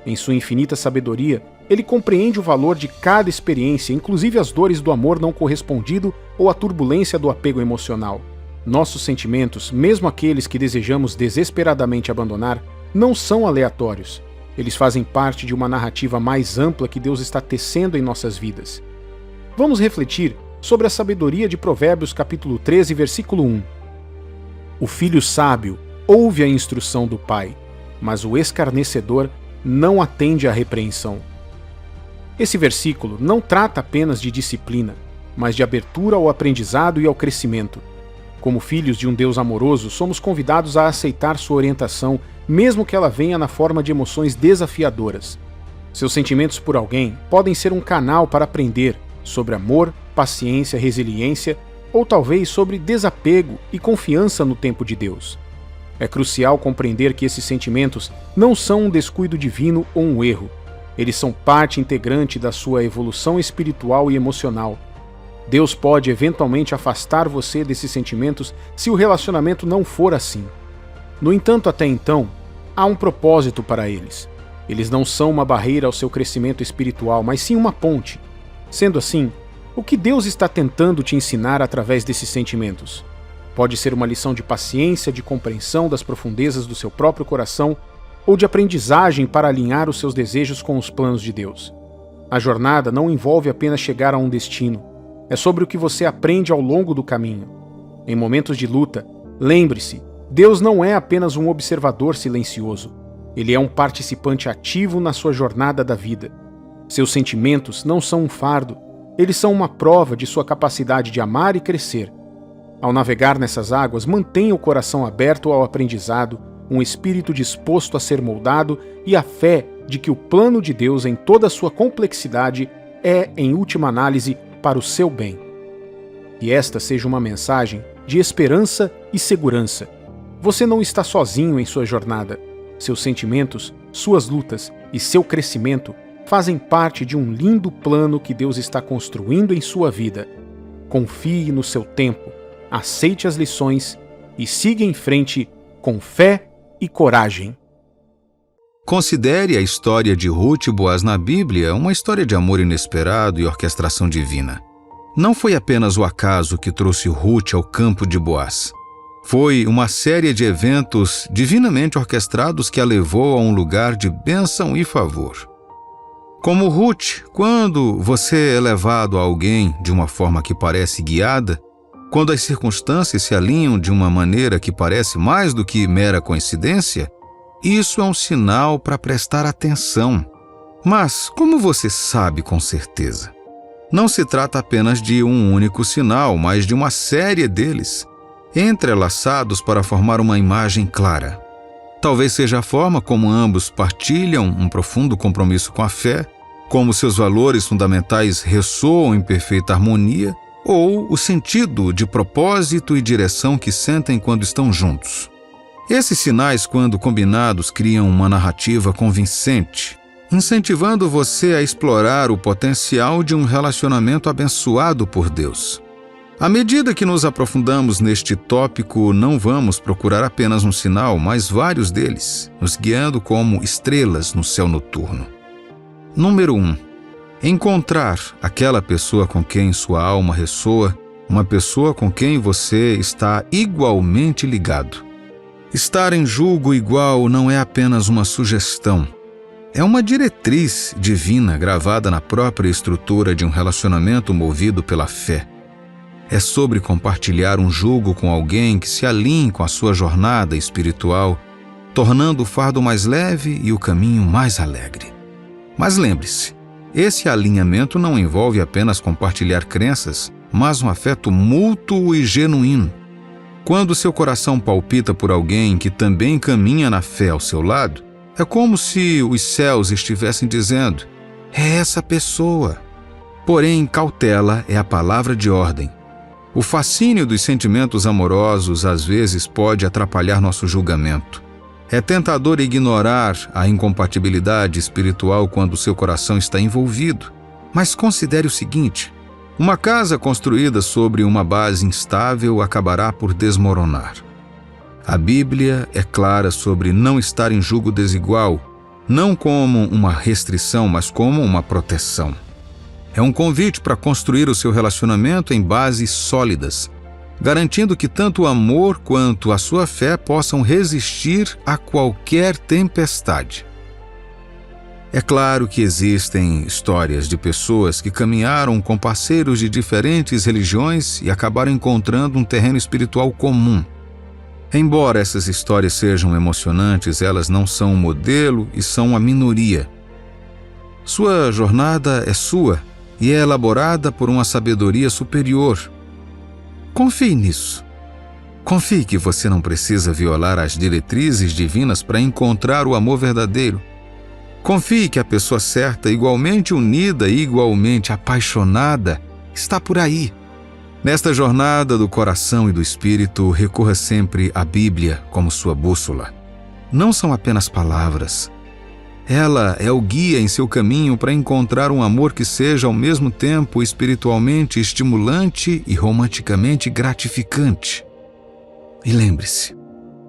Em sua infinita sabedoria, Ele compreende o valor de cada experiência, inclusive as dores do amor não correspondido ou a turbulência do apego emocional. Nossos sentimentos, mesmo aqueles que desejamos desesperadamente abandonar, não são aleatórios. Eles fazem parte de uma narrativa mais ampla que Deus está tecendo em nossas vidas. Vamos refletir sobre a sabedoria de Provérbios capítulo 13, versículo 1. O filho sábio ouve a instrução do pai, mas o escarnecedor não atende à repreensão. Esse versículo não trata apenas de disciplina, mas de abertura ao aprendizado e ao crescimento. Como filhos de um Deus amoroso, somos convidados a aceitar sua orientação, mesmo que ela venha na forma de emoções desafiadoras. Seus sentimentos por alguém podem ser um canal para aprender sobre amor, paciência, resiliência, ou talvez sobre desapego e confiança no tempo de Deus. É crucial compreender que esses sentimentos não são um descuido divino ou um erro. Eles são parte integrante da sua evolução espiritual e emocional. Deus pode eventualmente afastar você desses sentimentos se o relacionamento não for assim. No entanto, até então, há um propósito para eles. Eles não são uma barreira ao seu crescimento espiritual, mas sim uma ponte. Sendo assim, o que Deus está tentando te ensinar através desses sentimentos? Pode ser uma lição de paciência, de compreensão das profundezas do seu próprio coração, ou de aprendizagem para alinhar os seus desejos com os planos de Deus. A jornada não envolve apenas chegar a um destino. É sobre o que você aprende ao longo do caminho. Em momentos de luta, lembre-se, Deus não é apenas um observador silencioso. Ele é um participante ativo na sua jornada da vida. Seus sentimentos não são um fardo. Eles são uma prova de sua capacidade de amar e crescer. Ao navegar nessas águas, mantenha o coração aberto ao aprendizado, um espírito disposto a ser moldado e a fé de que o plano de Deus em toda a sua complexidade é, em última análise, para o seu bem. Que esta seja uma mensagem de esperança e segurança. Você não está sozinho em sua jornada. Seus sentimentos, suas lutas e seu crescimento fazem parte de um lindo plano que Deus está construindo em sua vida. Confie no seu tempo, aceite as lições e siga em frente com fé e coragem. Considere a história de Ruth e Boaz na Bíblia uma história de amor inesperado e orquestração divina. Não foi apenas o acaso que trouxe Ruth ao campo de Boaz. Foi uma série de eventos divinamente orquestrados que a levou a um lugar de bênção e favor. Como Ruth, quando você é levado a alguém de uma forma que parece guiada, quando as circunstâncias se alinham de uma maneira que parece mais do que mera coincidência, isso é um sinal para prestar atenção. Mas, como você sabe com certeza? Não se trata apenas de um único sinal, mas de uma série deles, entrelaçados para formar uma imagem clara. Talvez seja a forma como ambos partilham um profundo compromisso com a fé, como seus valores fundamentais ressoam em perfeita harmonia, ou o sentido de propósito e direção que sentem quando estão juntos. Esses sinais, quando combinados, criam uma narrativa convincente, incentivando você a explorar o potencial de um relacionamento abençoado por Deus. À medida que nos aprofundamos neste tópico, não vamos procurar apenas um sinal, mas vários deles, nos guiando como estrelas no céu noturno. Número 1. Encontrar aquela pessoa com quem sua alma ressoa, uma pessoa com quem você está igualmente ligado. Estar em julgo igual não é apenas uma sugestão. É uma diretriz divina gravada na própria estrutura de um relacionamento movido pela fé. É sobre compartilhar um jugo com alguém que se alinhe com a sua jornada espiritual, tornando o fardo mais leve e o caminho mais alegre. Mas lembre-se, esse alinhamento não envolve apenas compartilhar crenças, mas um afeto mútuo e genuíno. Quando seu coração palpita por alguém que também caminha na fé ao seu lado, é como se os céus estivessem dizendo: é essa pessoa. Porém, cautela é a palavra de ordem. O fascínio dos sentimentos amorosos às vezes pode atrapalhar nosso julgamento. É tentador ignorar a incompatibilidade espiritual quando seu coração está envolvido. Mas considere o seguinte: uma casa construída sobre uma base instável acabará por desmoronar. A Bíblia é clara sobre não estar em julgo desigual, não como uma restrição, mas como uma proteção. É um convite para construir o seu relacionamento em bases sólidas, garantindo que tanto o amor quanto a sua fé possam resistir a qualquer tempestade. É claro que existem histórias de pessoas que caminharam com parceiros de diferentes religiões e acabaram encontrando um terreno espiritual comum. Embora essas histórias sejam emocionantes, elas não são um modelo e são a minoria. Sua jornada é sua e é elaborada por uma sabedoria superior. Confie nisso. Confie que você não precisa violar as diretrizes divinas para encontrar o amor verdadeiro. Confie que a pessoa certa, igualmente unida e igualmente apaixonada, está por aí. Nesta jornada do coração e do espírito, recorra sempre à Bíblia como sua bússola. Não são apenas palavras. Ela é o guia em seu caminho para encontrar um amor que seja ao mesmo tempo espiritualmente estimulante e romanticamente gratificante. E lembre-se,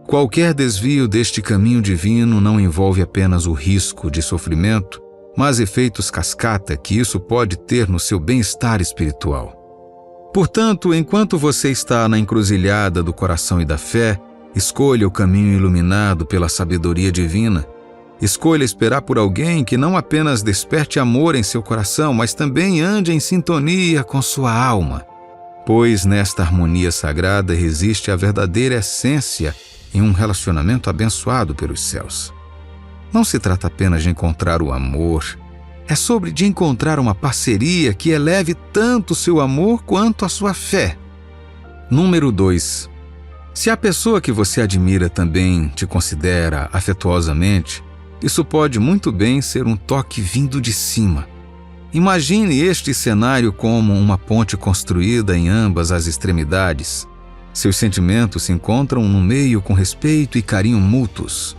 qualquer desvio deste caminho divino não envolve apenas o risco de sofrimento, mas efeitos cascata que isso pode ter no seu bem-estar espiritual. Portanto, enquanto você está na encruzilhada do coração e da fé, escolha o caminho iluminado pela sabedoria divina. Escolha esperar por alguém que não apenas desperte amor em seu coração, mas também ande em sintonia com sua alma. Pois nesta harmonia sagrada resiste a verdadeira essência em um relacionamento abençoado pelos céus. Não se trata apenas de encontrar o amor, é sobre de encontrar uma parceria que eleve tanto seu amor quanto a sua fé. Número 2. Se a pessoa que você admira também te considera afetuosamente, isso pode muito bem ser um toque vindo de cima. Imagine este cenário como uma ponte construída em ambas as extremidades. Seus sentimentos se encontram no meio com respeito e carinho mútuos.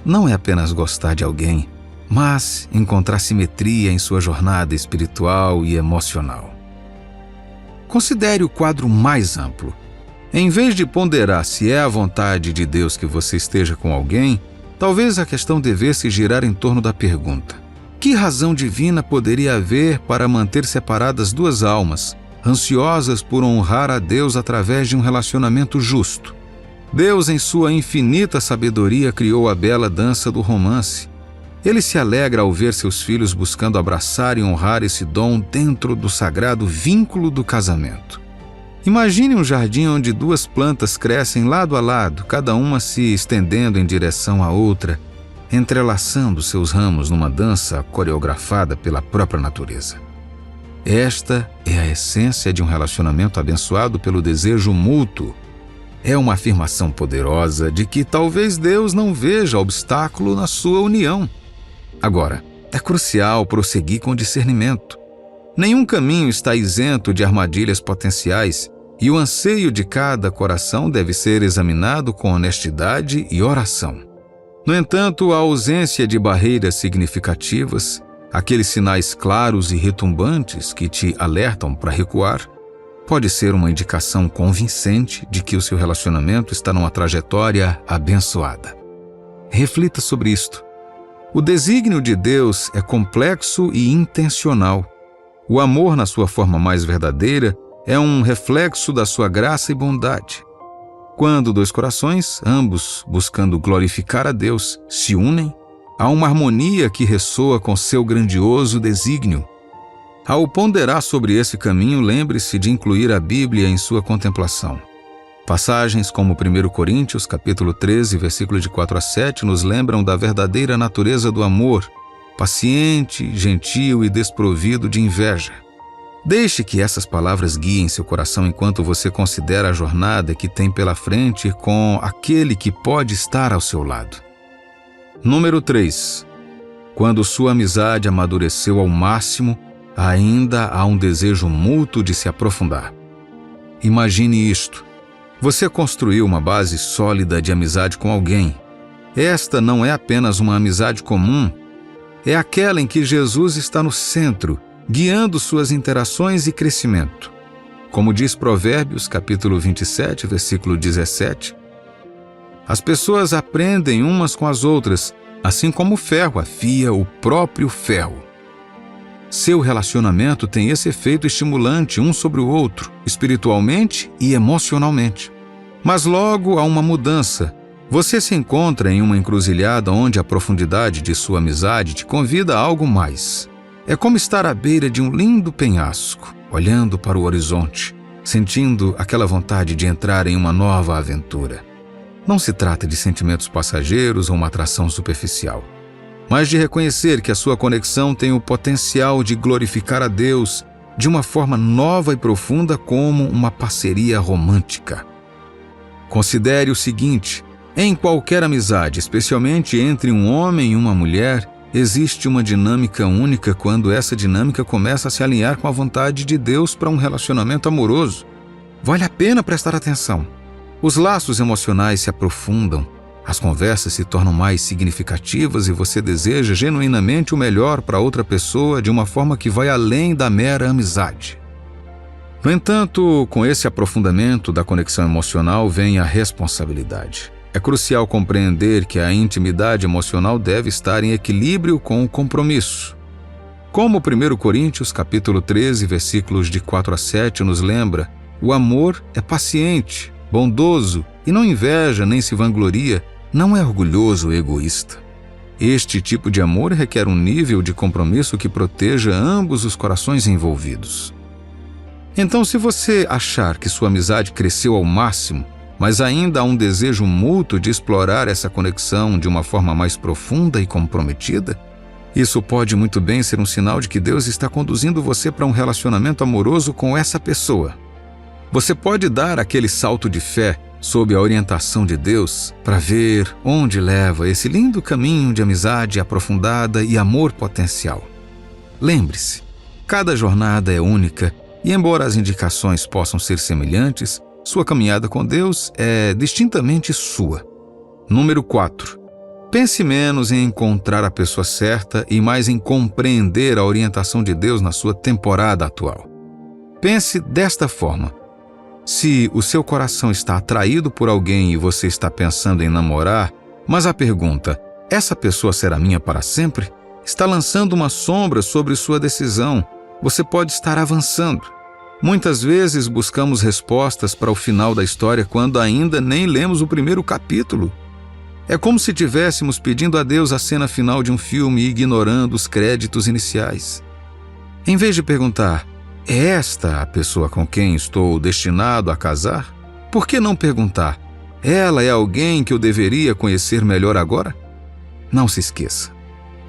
não é apenas gostar de alguém, mas encontrar simetria em sua jornada espiritual e emocional. Considere o quadro mais amplo. Em vez de ponderar se é a vontade de Deus que você esteja com alguém, talvez a questão devesse girar em torno da pergunta: que razão divina poderia haver para manter separadas duas almas, ansiosas por honrar a Deus através de um relacionamento justo? Deus, em sua infinita sabedoria, criou a bela dança do romance. Ele se alegra ao ver seus filhos buscando abraçar e honrar esse dom dentro do sagrado vínculo do casamento. Imagine um jardim onde duas plantas crescem lado a lado, cada uma se estendendo em direção à outra, entrelaçando seus ramos numa dança coreografada pela própria natureza. Esta é a essência de um relacionamento abençoado pelo desejo mútuo. É uma afirmação poderosa de que talvez Deus não veja obstáculo na sua união. Agora, é crucial prosseguir com discernimento. Nenhum caminho está isento de armadilhas potenciais e o anseio de cada coração deve ser examinado com honestidade e oração. No entanto, a ausência de barreiras significativas, aqueles sinais claros e retumbantes que te alertam para recuar, pode ser uma indicação convincente de que o seu relacionamento está numa trajetória abençoada. Reflita sobre isto. O desígnio de Deus é complexo e intencional. O amor, na sua forma mais verdadeira, é um reflexo da sua graça e bondade. Quando dois corações, ambos buscando glorificar a Deus, se unem, há uma harmonia que ressoa com seu grandioso desígnio. Ao ponderar sobre esse caminho, lembre-se de incluir a Bíblia em sua contemplação. Passagens como 1 Coríntios, capítulo 13, versículo de 4 a 7, nos lembram da verdadeira natureza do amor, paciente, gentil e desprovido de inveja. Deixe que essas palavras guiem seu coração enquanto você considera a jornada que tem pela frente com aquele que pode estar ao seu lado. Número 3. Quando sua amizade amadureceu ao máximo, ainda há um desejo mútuo de se aprofundar. Imagine isto. Você construiu uma base sólida de amizade com alguém. Esta não é apenas uma amizade comum, é aquela em que Jesus está no centro, guiando suas interações e crescimento. Como diz Provérbios, capítulo 27, versículo 17, as pessoas aprendem umas com as outras, assim como o ferro afia o próprio ferro. Seu relacionamento tem esse efeito estimulante um sobre o outro, espiritualmente e emocionalmente. Mas logo há uma mudança. Você se encontra em uma encruzilhada onde a profundidade de sua amizade te convida a algo mais. É como estar à beira de um lindo penhasco, olhando para o horizonte, sentindo aquela vontade de entrar em uma nova aventura. Não se trata de sentimentos passageiros ou uma atração superficial, mas de reconhecer que a sua conexão tem o potencial de glorificar a Deus de uma forma nova e profunda, como uma parceria romântica. Considere o seguinte: em qualquer amizade, especialmente entre um homem e uma mulher, existe uma dinâmica única quando essa dinâmica começa a se alinhar com a vontade de Deus para um relacionamento amoroso. Vale a pena prestar atenção. Os laços emocionais se aprofundam, as conversas se tornam mais significativas e você deseja genuinamente o melhor para outra pessoa de uma forma que vai além da mera amizade. No entanto, com esse aprofundamento da conexão emocional vem a responsabilidade. É crucial compreender que a intimidade emocional deve estar em equilíbrio com o compromisso. Como 1 Coríntios, capítulo 13, versículos de 4 a 7 nos lembra, o amor é paciente, bondoso e não inveja nem se vangloria, não é orgulhoso ou egoísta. Este tipo de amor requer um nível de compromisso que proteja ambos os corações envolvidos. Então, se você achar que sua amizade cresceu ao máximo, mas ainda há um desejo mútuo de explorar essa conexão de uma forma mais profunda e comprometida, isso pode muito bem ser um sinal de que Deus está conduzindo você para um relacionamento amoroso com essa pessoa. Você pode dar aquele salto de fé sob a orientação de Deus para ver onde leva esse lindo caminho de amizade aprofundada e amor potencial. Lembre-se, cada jornada é única e, embora as indicações possam ser semelhantes, sua caminhada com Deus é distintamente sua. Número 4. Pense menos em encontrar a pessoa certa e mais em compreender a orientação de Deus na sua temporada atual. Pense desta forma: se o seu coração está atraído por alguém e você está pensando em namorar, mas a pergunta, essa pessoa será minha para sempre? Está lançando uma sombra sobre sua decisão. Você pode estar avançando. Muitas vezes buscamos respostas para o final da história quando ainda nem lemos o primeiro capítulo. É como se estivéssemos pedindo a Deus a cena final de um filme e ignorando os créditos iniciais. Em vez de perguntar, é esta a pessoa com quem estou destinado a casar? Por que não perguntar, ela é alguém que eu deveria conhecer melhor agora? Não se esqueça.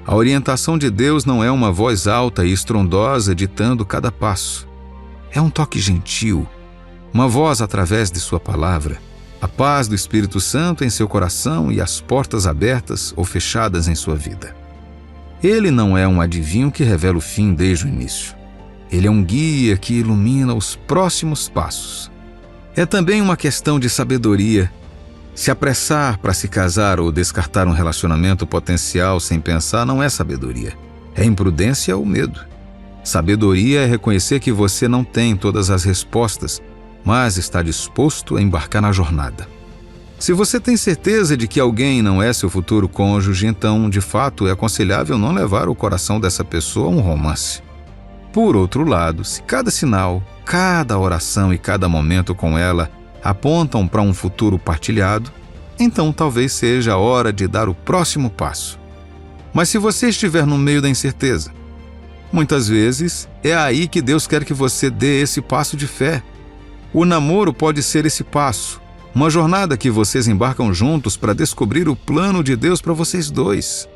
A orientação de Deus não é uma voz alta e estrondosa ditando cada passo. É um toque gentil, uma voz através de sua palavra, a paz do Espírito Santo em seu coração e as portas abertas ou fechadas em sua vida. Ele não é um adivinho que revela o fim desde o início. Ele é um guia que ilumina os próximos passos. É também uma questão de sabedoria. Se apressar para se casar ou descartar um relacionamento potencial sem pensar não é sabedoria. É imprudência ou medo. Sabedoria é reconhecer que você não tem todas as respostas, mas está disposto a embarcar na jornada. Se você tem certeza de que alguém não é seu futuro cônjuge, então, de fato, é aconselhável não levar o coração dessa pessoa a um romance. Por outro lado, se cada sinal, cada oração e cada momento com ela apontam para um futuro partilhado, então talvez seja a hora de dar o próximo passo. Mas se você estiver no meio da incerteza, muitas vezes é aí que Deus quer que você dê esse passo de fé. O namoro pode ser esse passo, uma jornada que vocês embarcam juntos para descobrir o plano de Deus para vocês dois.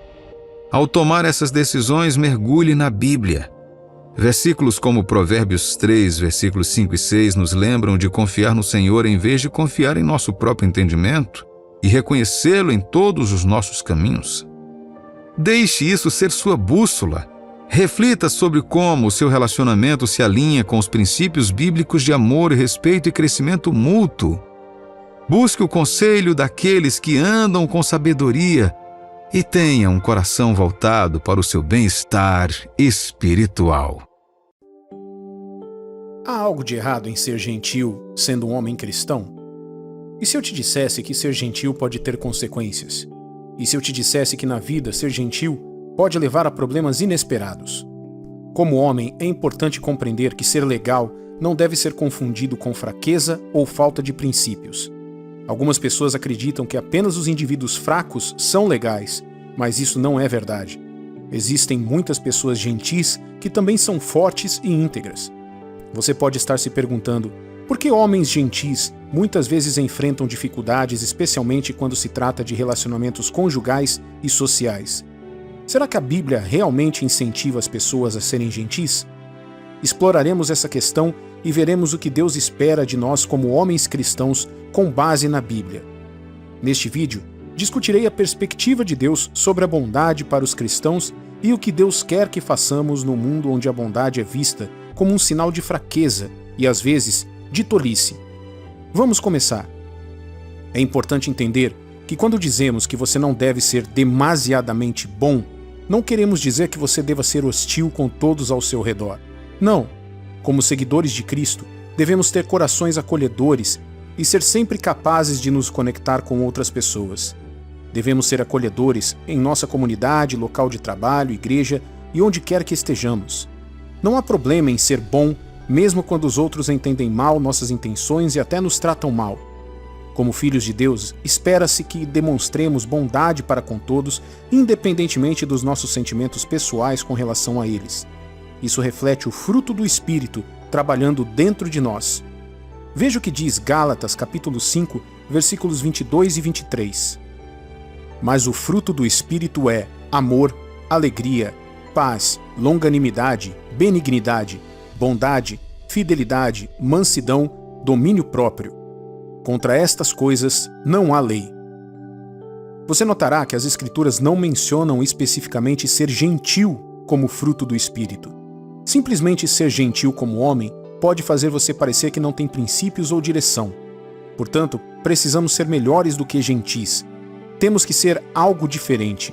Ao tomar essas decisões, mergulhe na Bíblia. Versículos como Provérbios 3, versículos 5 e 6 nos lembram de confiar no Senhor em vez de confiar em nosso próprio entendimento e reconhecê-lo em todos os nossos caminhos. Deixe isso ser sua bússola. Reflita sobre como o seu relacionamento se alinha com os princípios bíblicos de amor, respeito e crescimento mútuo. Busque o conselho daqueles que andam com sabedoria e tenha um coração voltado para o seu bem-estar espiritual. Há algo de errado em ser gentil, sendo um homem cristão? E se eu te dissesse que ser gentil pode ter consequências? E se eu te dissesse que na vida ser gentil pode levar a problemas inesperados? Como homem, é importante compreender que ser legal não deve ser confundido com fraqueza ou falta de princípios. Algumas pessoas acreditam que apenas os indivíduos fracos são legais, mas isso não é verdade. Existem muitas pessoas gentis que também são fortes e íntegras. Você pode estar se perguntando, por que homens gentis muitas vezes enfrentam dificuldades, especialmente quando se trata de relacionamentos conjugais e sociais? Será que a Bíblia realmente incentiva as pessoas a serem gentis? Exploraremos essa questão e veremos o que Deus espera de nós como homens cristãos com base na Bíblia. Neste vídeo, discutirei a perspectiva de Deus sobre a bondade para os cristãos e o que Deus quer que façamos no mundo onde a bondade é vista como um sinal de fraqueza e, às vezes, de tolice. Vamos começar. É importante entender que quando dizemos que você não deve ser demasiadamente bom, não queremos dizer que você deva ser hostil com todos ao seu redor. Não. Como seguidores de Cristo, devemos ter corações acolhedores e ser sempre capazes de nos conectar com outras pessoas. Devemos ser acolhedores em nossa comunidade, local de trabalho, igreja e onde quer que estejamos. Não há problema em ser bom, mesmo quando os outros entendem mal nossas intenções e até nos tratam mal. Como filhos de Deus, espera-se que demonstremos bondade para com todos, independentemente dos nossos sentimentos pessoais com relação a eles. Isso reflete o fruto do Espírito trabalhando dentro de nós. Veja o que diz Gálatas capítulo 5, versículos 22 e 23. Mas o fruto do Espírito é amor, alegria, paz, longanimidade, benignidade, bondade, fidelidade, mansidão, domínio próprio. Contra estas coisas não há lei. Você notará que as Escrituras não mencionam especificamente ser gentil como fruto do Espírito. Simplesmente ser gentil como homem pode fazer você parecer que não tem princípios ou direção. Portanto, precisamos ser melhores do que gentis. temos que ser algo diferente.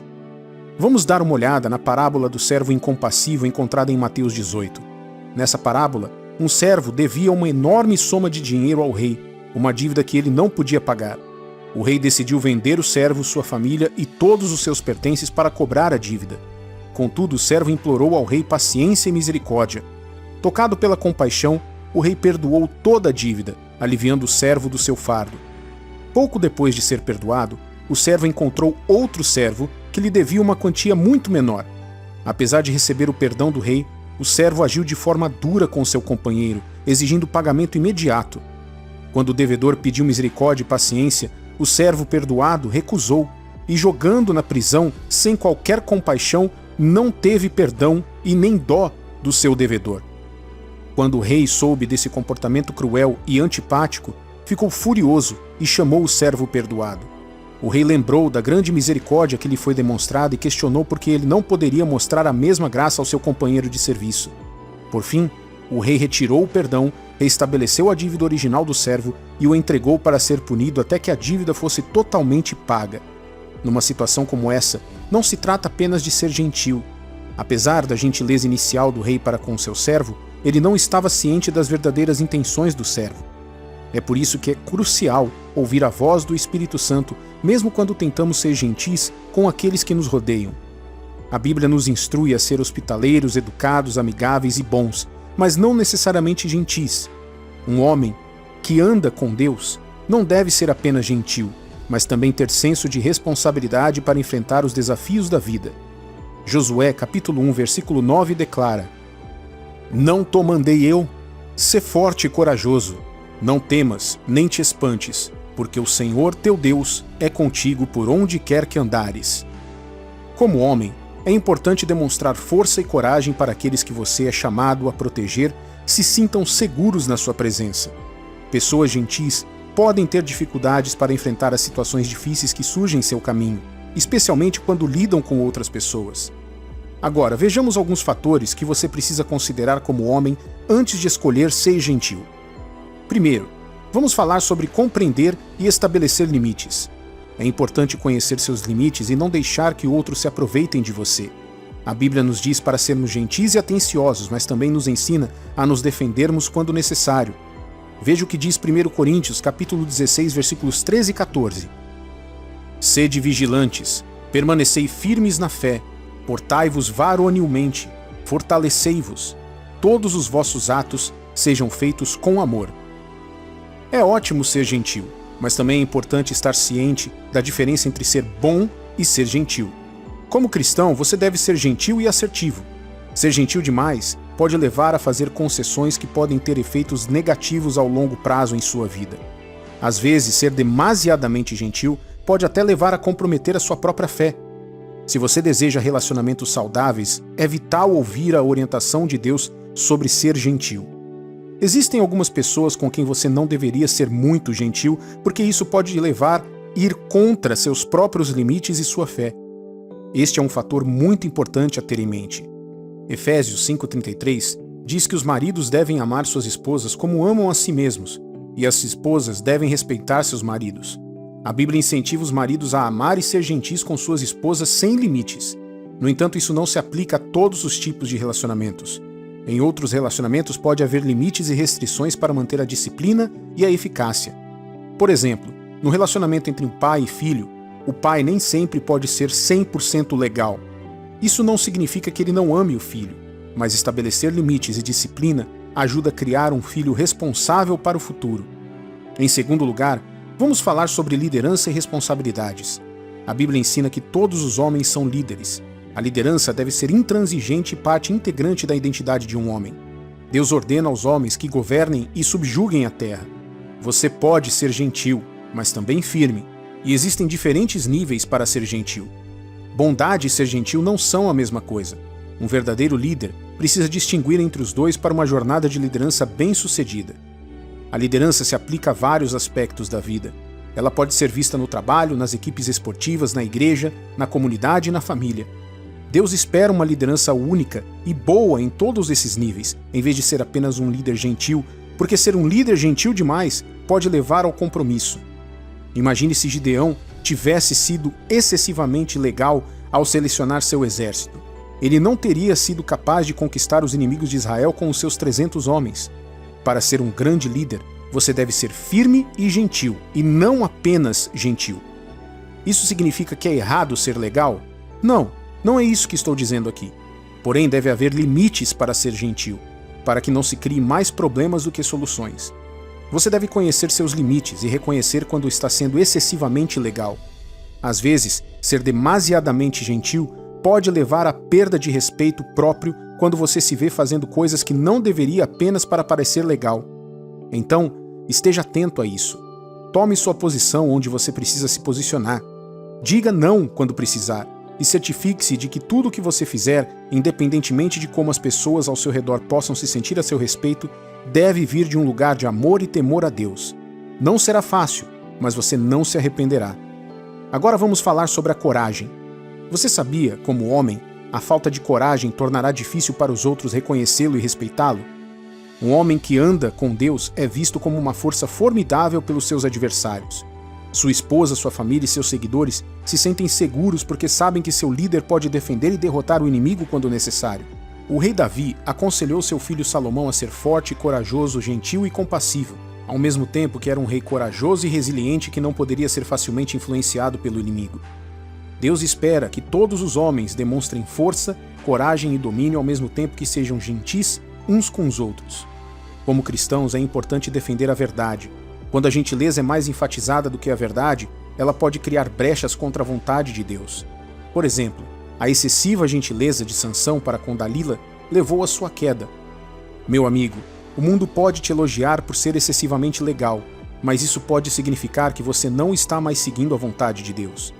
Vamos dar uma olhada na parábola do servo incompassível encontrada em Mateus 18. Nessa parábola, um servo devia uma enorme soma de dinheiro ao rei, uma dívida que ele não podia pagar. O rei decidiu vender o servo, sua família e todos os seus pertences para cobrar a dívida. Contudo, o servo implorou ao rei paciência e misericórdia. Tocado pela compaixão, o rei perdoou toda a dívida, aliviando o servo do seu fardo. Pouco depois de ser perdoado, o servo encontrou outro servo que lhe devia uma quantia muito menor. Apesar de receber o perdão do rei, o servo agiu de forma dura com seu companheiro, exigindo pagamento imediato. Quando o devedor pediu misericórdia e paciência, o servo perdoado recusou e, jogando na prisão sem qualquer compaixão, não teve perdão e nem dó do seu devedor. Quando o rei soube desse comportamento cruel e antipático, ficou furioso e chamou o servo perdoado. O rei lembrou da grande misericórdia que lhe foi demonstrada e questionou por que ele não poderia mostrar a mesma graça ao seu companheiro de serviço. Por fim, o rei retirou o perdão, restabeleceu a dívida original do servo e o entregou para ser punido até que a dívida fosse totalmente paga. Numa situação como essa, não se trata apenas de ser gentil. Apesar da gentileza inicial do rei para com seu servo, ele não estava ciente das verdadeiras intenções do servo. É por isso que é crucial ouvir a voz do Espírito Santo, mesmo quando tentamos ser gentis com aqueles que nos rodeiam. A Bíblia nos instrui a ser hospitaleiros, educados, amigáveis e bons, mas não necessariamente gentis. Um homem que anda com Deus não deve ser apenas gentil, mas também ter senso de responsabilidade para enfrentar os desafios da vida. Josué, capítulo 1, versículo 9 declara: Não te mandei eu? Sê forte e corajoso. Não temas, nem te espantes, porque o Senhor teu Deus é contigo por onde quer que andares. Como homem, é importante demonstrar força e coragem para aqueles que você é chamado a proteger se sintam seguros na sua presença. Pessoas gentis podem ter dificuldades para enfrentar as situações difíceis que surgem em seu caminho, especialmente quando lidam com outras pessoas. Agora, vejamos alguns fatores que você precisa considerar como homem antes de escolher ser gentil. Primeiro, vamos falar sobre compreender e estabelecer limites. É importante conhecer seus limites e não deixar que outros se aproveitem de você. A Bíblia nos diz para sermos gentis e atenciosos, mas também nos ensina a nos defendermos quando necessário. Veja o que diz 1 Coríntios, capítulo 16, versículos 13 e 14. Sede vigilantes, permanecei firmes na fé, portai-vos varonilmente, fortalecei-vos. Todos os vossos atos sejam feitos com amor. É ótimo ser gentil, mas também é importante estar ciente da diferença entre ser bom e ser gentil. Como cristão, você deve ser gentil e assertivo. Ser gentil demais pode levar a fazer concessões que podem ter efeitos negativos ao longo prazo em sua vida. Às vezes, ser demasiadamente gentil pode até levar a comprometer a sua própria fé. Se você deseja relacionamentos saudáveis, é vital ouvir a orientação de Deus sobre ser gentil. Existem algumas pessoas com quem você não deveria ser muito gentil, porque isso pode levar a ir contra seus próprios limites e sua fé. Este é um fator muito importante a ter em mente. Efésios 5,33 diz que os maridos devem amar suas esposas como amam a si mesmos, e as esposas devem respeitar seus maridos. A Bíblia incentiva os maridos a amar e ser gentis com suas esposas sem limites. No entanto, isso não se aplica a todos os tipos de relacionamentos. Em outros relacionamentos pode haver limites e restrições para manter a disciplina e a eficácia. Por exemplo, no relacionamento entre um pai e filho, o pai nem sempre pode ser 100% legal. Isso não significa que ele não ame o filho, mas estabelecer limites e disciplina ajuda a criar um filho responsável para o futuro. Em segundo lugar, vamos falar sobre liderança e responsabilidades. A Bíblia ensina que todos os homens são líderes. A liderança deve ser intransigente e parte integrante da identidade de um homem. Deus ordena aos homens que governem e subjuguem a terra. Você pode ser gentil, mas também firme, e existem diferentes níveis para ser gentil. Bondade e ser gentil não são a mesma coisa. Um verdadeiro líder precisa distinguir entre os dois para uma jornada de liderança bem-sucedida. A liderança se aplica a vários aspectos da vida. Ela pode ser vista no trabalho, nas equipes esportivas, na igreja, na comunidade e na família. Deus espera uma liderança única e boa em todos esses níveis, em vez de ser apenas um líder gentil, porque ser um líder gentil demais pode levar ao compromisso. Imagine se Gideão tivesse sido excessivamente legal ao selecionar seu exército. Ele não teria sido capaz de conquistar os inimigos de Israel com os seus 300 homens. Para ser um grande líder, você deve ser firme e gentil, e não apenas gentil. Isso significa que é errado ser legal? Não, não é isso que estou dizendo aqui. Porém, deve haver limites para ser gentil, para que não se crie mais problemas do que soluções. Você deve conhecer seus limites e reconhecer quando está sendo excessivamente legal. Às vezes, ser demasiadamente gentil pode levar à perda de respeito próprio quando você se vê fazendo coisas que não deveria apenas para parecer legal. Então, esteja atento a isso. Tome sua posição onde você precisa se posicionar. Diga não quando precisar e certifique-se de que tudo o que você fizer, independentemente de como as pessoas ao seu redor possam se sentir a seu respeito, deve vir de um lugar de amor e temor a Deus. Não será fácil, mas você não se arrependerá. Agora vamos falar sobre a coragem. Você sabia, como homem, a falta de coragem tornará difícil para os outros reconhecê-lo e respeitá-lo? Um homem que anda com Deus é visto como uma força formidável pelos seus adversários. Sua esposa, sua família e seus seguidores se sentem seguros porque sabem que seu líder pode defender e derrotar o inimigo quando necessário. O rei Davi aconselhou seu filho Salomão a ser forte, corajoso, gentil e compassivo, ao mesmo tempo que era um rei corajoso e resiliente que não poderia ser facilmente influenciado pelo inimigo. Deus espera que todos os homens demonstrem força, coragem e domínio ao mesmo tempo que sejam gentis uns com os outros. Como cristãos, é importante defender a verdade. Quando a gentileza é mais enfatizada do que a verdade, ela pode criar brechas contra a vontade de Deus. Por exemplo, a excessiva gentileza de Sansão para com Dalila levou à sua queda. Meu amigo, o mundo pode te elogiar por ser excessivamente legal, mas isso pode significar que você não está mais seguindo a vontade de Deus.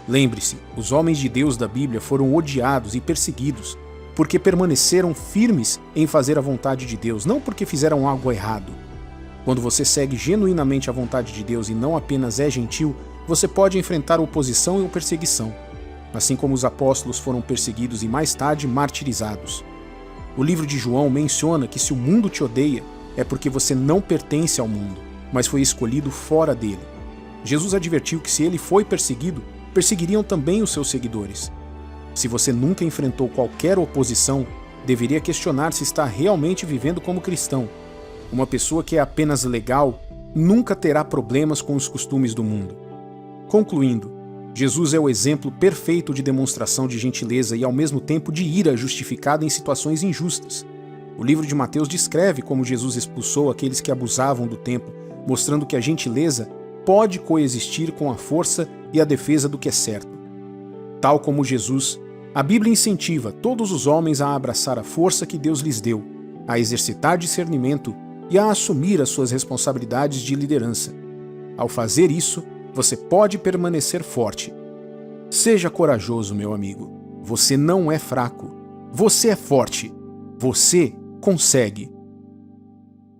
Lembre-se, os homens de Deus da Bíblia foram odiados e perseguidos porque permaneceram firmes em fazer a vontade de Deus, não porque fizeram algo errado. Quando você segue genuinamente a vontade de Deus e não apenas é gentil, você pode enfrentar oposição e perseguição, assim como os apóstolos foram perseguidos e mais tarde martirizados. O livro de João menciona que se o mundo te odeia, é porque você não pertence ao mundo, mas foi escolhido fora dele. Jesus advertiu que se ele foi perseguido, perseguiriam também os seus seguidores. Se você nunca enfrentou qualquer oposição, deveria questionar se está realmente vivendo como cristão. Uma pessoa que é apenas legal nunca terá problemas com os costumes do mundo. Concluindo, Jesus é o exemplo perfeito de demonstração de gentileza e ao mesmo tempo de ira justificada em situações injustas. O livro de Mateus descreve como Jesus expulsou aqueles que abusavam do templo, mostrando que a gentileza pode coexistir com a força e a defesa do que é certo. Tal como Jesus, a Bíblia incentiva todos os homens a abraçar a força que Deus lhes deu, a exercitar discernimento e a assumir as suas responsabilidades de liderança. Ao fazer isso, você pode permanecer forte. Seja corajoso, meu amigo. Você não é fraco. Você é forte. Você consegue.